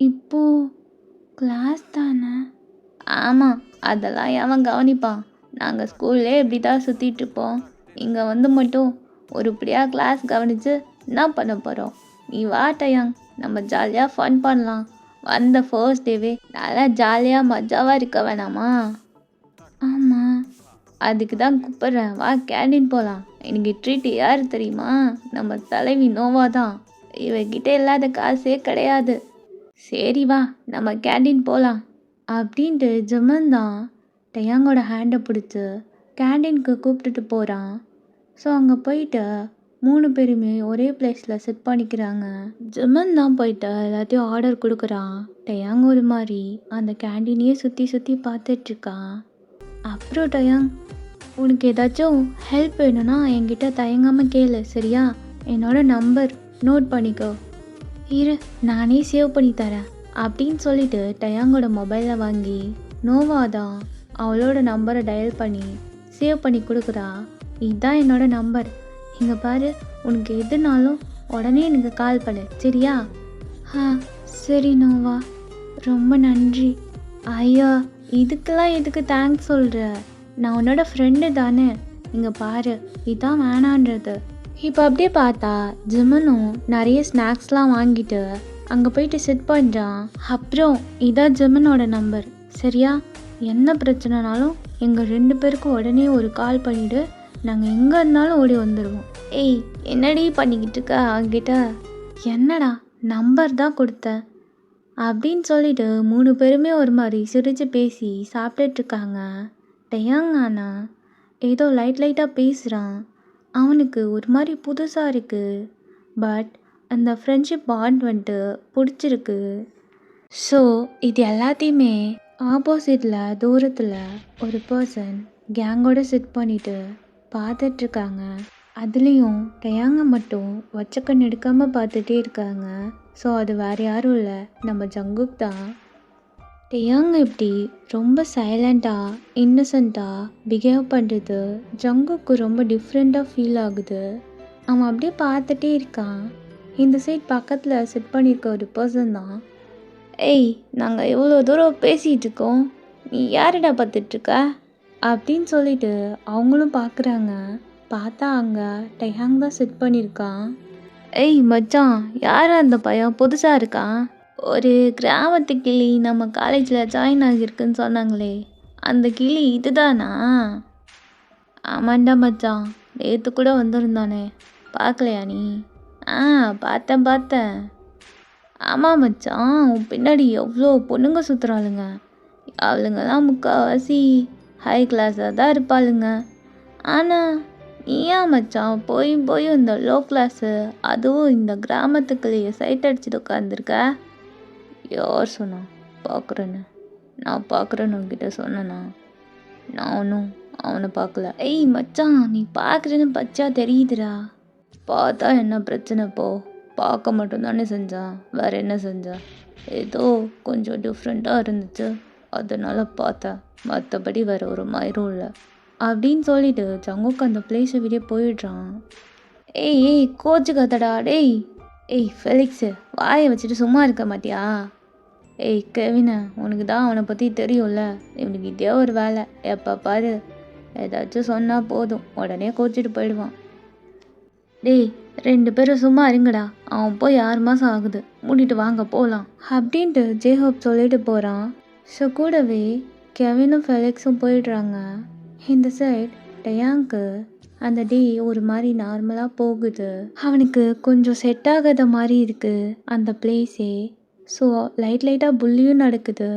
இப்போது கிளாஸ் தானே? ஆமாம், அதெல்லாம் எவன் கவனிப்பான், நாங்கள் ஸ்கூல்லே இப்படி தான் சுற்றிட்டுருப்போம், இங்கே வந்து மட்டும் ஒருபடியாக கிளாஸ் கவனித்து என்ன பண்ண போகிறோம். நீ வா டயாங், நம்ம ஜாலியாக ஃபன் பண்ணலாம். வந்த ஃபர்ஸ்ட் டேவே நல்லா ஜாலியாக மஜாவாக இருக்க வேணாமா? ஆமாம், அதுக்கு தான் கூப்பிட்றேன், வா கேண்டீன் போகலாம். இன்னைக்கு ட்ரீட் யார் தெரியுமா? நம்ம தலைவி நோவா தான். இவகிட்ட இல்லாத காசே கிடையாது. சரி வா நம்ம கேண்டீன் போகலாம் அப்படின்ட்டு ஜமன் தான் டயாங்கோட ஹேண்டை பிடிச்சி கேண்டீனுக்கு கூப்பிட்டுட்டு போகிறான். ஸோ அங்கே போயிட்டு 3 பேருமே ஒரே பிளேஸில் செட் பண்ணிக்கிறாங்க. ஜமன் தான் போயிட்டு எல்லாத்தையும் ஆர்டர் கொடுக்குறான். டயாங் ஒரு மாதிரி அந்த கேண்டீனையே சுற்றி சுற்றி பார்த்துட்ருக்கான். அப்புறம் டயாங், உனக்கு ஏதாச்சும் ஹெல்ப் வேணும்னா என்கிட்ட தயங்காமல் கேளு சரியா? என்னோட நம்பர் நோட் பண்ணிக்கோ. இரு நானே சேவ் பண்ணி தரேன் அப்படின்னு சொல்லிட்டு டயாங்கோட மொபைலை வாங்கி நோவா தான் அவளோட நம்பரை டயல் பண்ணி சேவ் பண்ணி கொடுக்குறா. இதுதான் என்னோட நம்பர், இங்கே பாரு, உனக்கு எதுனாலும் உடனே எனக்கு கால் பண்ணு சரியா? சரி நோவா, ரொம்ப நன்றி. ஐயா, இதுக்கெல்லாம் எதுக்கு தேங்க்ஸ் சொல்கிற? நான் உன்னோட ஃப்ரெண்டு தானே. இங்கே பாரு, இதான் வேணான்றது. இப்போ அப்படியே பார்த்தா ஜிமனும் நிறைய ஸ்நாக்ஸ்லாம் வாங்கிட்டு அங்கே போயிட்டு செட் பண்ணுறான். அப்புறம் இதான் ஜிமனோட நம்பர் சரியா? என்ன பிரச்சனைனாலும் எங்கள் 2 பேருக்கும் உடனே ஒரு கால் பண்ணிவிடு, நாங்கள் எங்கே இருந்தாலும் ஓடி வந்துடுவோம். ஏய், என்னடி பண்ணிக்கிட்டு இருக்க அவங்கிட்ட? என்னடா நம்பர் தான் கொடுத்தேன் அப்படின்னு சொல்லிட்டு 3 பேருமே ஒரு மாதிரி சிரித்து பேசி சாப்பிட்டுட்ருக்காங்க. டயாங் ஆனா ஏதோ லைட்டாக பேசுகிறான். அவனுக்கு ஒரு மாதிரி புதுசாக இருக்குது. பட் அந்த ஃப்ரெண்ட்ஷிப் பாண்ட் வந்துட்டு பிடிச்சிருக்கு. ஸோ இது எல்லாத்தையுமே ஆப்போசிட்டில் தூரத்தில் ஒரு பர்சன் கேங்கோடு செட் பண்ணிவிட்டு பார்த்துட்ருக்காங்க. அதுலேயும் டயாங்கை மட்டும் வச்சக்கண் எடுக்காமல் பார்த்துட்டே இருக்காங்க. ஸோ அது வேறு யாரும் இல்லை, நம்ம ஜங்குக் தான். டயாங் இப்படி ரொம்ப சைலண்ட்டாக இன்னசென்ட்டாக பிஹேவ் பண்ணுறது ஜங்குக்கு ரொம்ப டிஃப்ரெண்ட்டாக ஃபீல் ஆகுது. அவன் அப்படியே பார்த்துட்டே இருக்கான். இந்த சைட் பக்கத்தில் செட் பண்ணியிருக்க ஒரு பர்சன் தான். ஏய், நாங்கள் எவ்வளோ தூரம் பேசிகிட்டு இருக்கோம், நீ யாருடா பார்த்துட்ருக்க அப்படின்னு சொல்லிட்டு அவங்களும் பார்க்குறாங்க. பார்த்தா அங்கே டயாங் தான் செட் பண்ணியிருக்கான். ஏய் மச்சான், யார் அந்த பையன் புதுசாக இருக்கான்? ஒரு கிராமத்து கிளி நம்ம காலேஜில் ஜாயின் ஆகியிருக்குன்னு சொன்னாங்களே, அந்த கிளி இதுதானா? ஆமாண்டா மச்சான், நேற்று கூட வந்திருந்தானே, பார்க்கலையா நீ? பார்த்தேன். ஆமாம் மச்சான், உன் பின்னாடி எவ்வளோ பொண்ணுங்க சுற்றுறாளுங்க. அவளுங்கெல்லாம் முக்கால்வாசி ஹை கிளாஸாக தான் இருப்பாளுங்க. ஆனால் நீ ஏன் மச்சான் போய் இந்த லோ கிளாஸு, அதுவும் இந்த கிராமத்துக்குள்ளேயே சைட் அடிச்சுட்டு உட்காந்துருக்க? யார் சொன்னா பார்க்குறேன்னு? நான் பார்க்குறேன்னு உங்ககிட்ட சொன்னேண்ணா? நான் ஒன்றும் அவனை பார்க்கல. ஏய் மச்சான், நீ பார்க்குறேன்னு பச்சா தெரியுதுடா. பார்த்தா என்ன பிரச்சனை? பார்க்க மட்டும்தானே செஞ்சான், வேறு என்ன செஞ்சான்? ஏதோ கொஞ்சம் டிஃப்ரெண்ட்டாக இருந்துச்சு, அதனால் பார்த்தேன், மற்றபடி வேறு ஒரு மயிரும் இல்லை அப்படின்னு சொல்லிட்டு ஜங்குக்கு அந்த பிளேஸை விட போயிடுறான். ஏய் கோச்சுக்காதடா டேய். ஏய் ஃபெலிக்ஸு, வாயை வச்சுட்டு சும்மா இருக்க மாட்டியா? ஏய் கெவின, உனக்கு தான் அவனை பற்றி தெரியும்ல, இவனுக்கு இதே ஒரு வேலை, எப்போ பாரு ஏதாச்சும் சொன்னால் போதும் உடனே கோச்சிட்டு போயிடுவான். டேய் 2 பேரும் சும்மா இருங்கடா, அவன் போய் 6 மாதம் ஆகுது, மூடிட்டு வாங்க போகலாம் அப்படின்ட்டு ஜேஹோப் சொல்லிட்டு போகிறான். ஸோ கூடவே கெவினும் ஃபெலிக்ஸும் போயிடுறாங்க. இந்த சைட் டயாங்க்கு அந்த டே ஒரு மாதிரி நார்மலாக போகுது. அவனுக்கு கொஞ்சம் செட் ஆகாத மாதிரி இருக்குது அந்த பிளேஸே. ஸோ லைட்டாக புல்லியும் நடக்குது.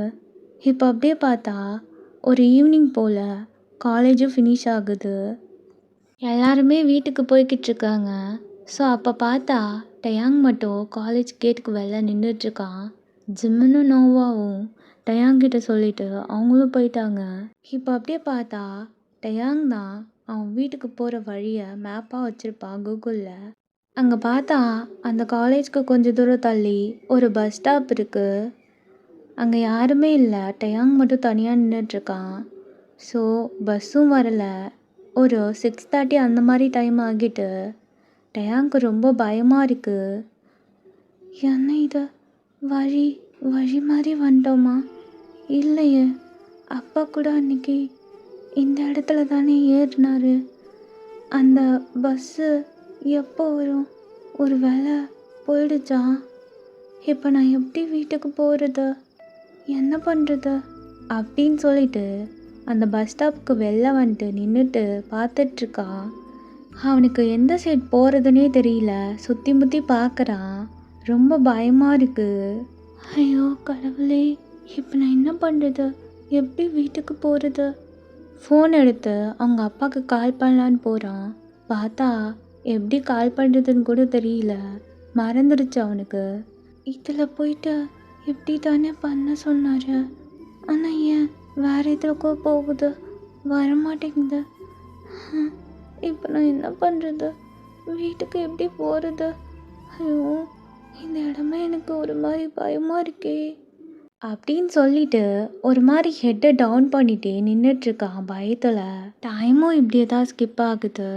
இப்போ அப்படியே பார்த்தா ஒரு ஈவினிங் போல் காலேஜும் ஃபினிஷ் ஆகுது. எல்லாருமே வீட்டுக்கு போய்கிட்டு இருக்காங்க. ஸோ அப்போ பார்த்தா டயாங் மட்டும் காலேஜ் கேட்டுக்கு வெளில நின்றுட்டுருக்கான். ஜிம்முன்னு நோவாவும் டயாங்கிட்ட சொல்லிவிட்டு அவங்களும் போயிட்டாங்க. இப்போ அப்படியே பார்த்தா டயாங் தான் அவன் வீட்டுக்கு போகிற வழியை மேப்பாக வச்சுருப்பான் கூகுளில். அங்கே பார்த்தா அந்த காலேஜ்க்கு கொஞ்சம் தூரம் தள்ளி ஒரு பஸ் ஸ்டாப் இருக்குது. அங்கே யாருமே இல்லை, டயாங் மட்டும் தனியாக நின்றுட்டுருக்கான். ஸோ பஸ்ஸும் வரலை. ஒரு 6:30 அந்த மாதிரி டைம் ஆகிட்டு டயாங்க்கு ரொம்ப பயமாக இருக்குது. என்ன இது, வழி மாதிரி வந்துட்டோமா? இல்லையே, அப்பா கூட அன்னைக்கு இந்த இடத்துல தானே ஏறினாரு. அந்த பஸ்ஸு எப்போ வரும்? ஒரு வேளை போயிடுச்சா? இப்போ நான் எப்படி வீட்டுக்கு போகிறது, என்ன பண்ணுறது அப்படின்னு சொல்லிட்டு அந்த பஸ் ஸ்டாப்புக்கு வெளில வந்துட்டு நின்றுட்டு பார்த்துட்ருக்கான். அவனுக்கு எந்த சைட் போகிறதுனே தெரியல. சுற்றி முற்றி பார்க்குறான். ரொம்ப பயமாக இருக்குது. ஐயோ கடவுளே, இப்போ நான் என்ன பண்ணுறது? எப்படி வீட்டுக்கு போகிறது? ஃபோன் எடுத்து அவங்க அப்பாவுக்கு கால் பண்ணலான்னு போகிறான். பார்த்தா எப்படி கால் பண்ணுறதுன்னு கூட தெரியல. மறந்துடுச்சு அவனுக்கு. இதில் போயிட்டு எப்படி தானே பண்ண சொன்னார். ஆனால் ஏன் வேறு எதுக்கோ போகுது, வரமாட்டேங்குது. இப்போ நான் என்ன பண்ணுறது? வீட்டுக்கு எப்படி போகிறது? ஐயோ, இந்த இடமே எனக்கு ஒரு மாதிரி பயமாக இருக்கே அப்படின்னு சொல்லிட்டு ஒரு மாதிரி ஹெட்டை டவுன் பண்ணிட்டே நின்றுட்டுருக்கான் பயத்தில். டைமும் இப்படியே தான் ஸ்கிப் ஆகுது.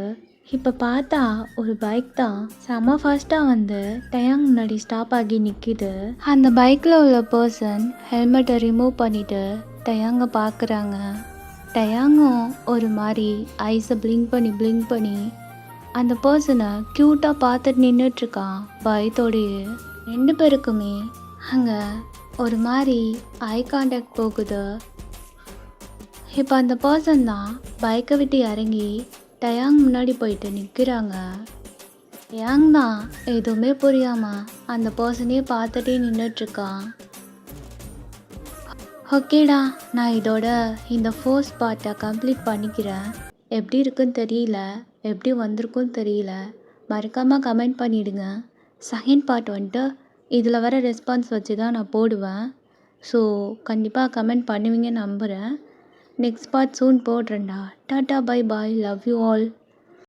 இப்போ பார்த்தா ஒரு பைக் தான் செம ஃபாஸ்ட்டாக வந்து டயாங் முன்னாடி ஸ்டாப் ஆகி நிற்கிது. அந்த பைக்கில் உள்ள பர்சன் ஹெல்மெட்டை ரிமூவ் பண்ணிவிட்டு டயாங்கை பார்க்குறாங்க. டயாங்கும் ஒரு மாதிரி ஐஸை பிளிங்க் பண்ணி அந்த பர்சனை க்யூட்டாக பார்த்துட்டு நின்றுட்டுருக்கான் பயத்தோடையே. 2 பேருக்குமே அங்கே ஒரு மாதிரி ஐ கான்டாக்ட் போகுது. இப்போ அந்த பர்சன் தான் பைக்கை விட்டு இறங்கி டயாங் முன்னாடி போயிட்டு நிற்கிறாங்க. டயாங் தான் எதுவுமே புரியாமல் அந்த பர்சனையே பார்த்துட்டே நின்றுட்டுருக்கான். ஓகேடா, நான் இதோட இந்த ஃபர்ஸ்ட் பார்ட்டை கம்ப்ளீட் பண்ணிக்கிறேன். எப்படி இருக்குன்னு தெரியல, எப்படி வந்திருக்குன்னு தெரியல. மறக்காமல் கமெண்ட் பண்ணிவிடுங்க. செகண்ட் பார்ட் வந்துட்டு இதில் வர ரெஸ்பான்ஸ் வச்சு தான் நான் போடுவேன். ஸோ கண்டிப்பாக கமெண்ட் பண்ணுவீங்கன்னு நம்புகிறேன். நெக்ஸ்ட் பார்ட் சூன் போடுறேன்டா. Tata, bye bye, love you all.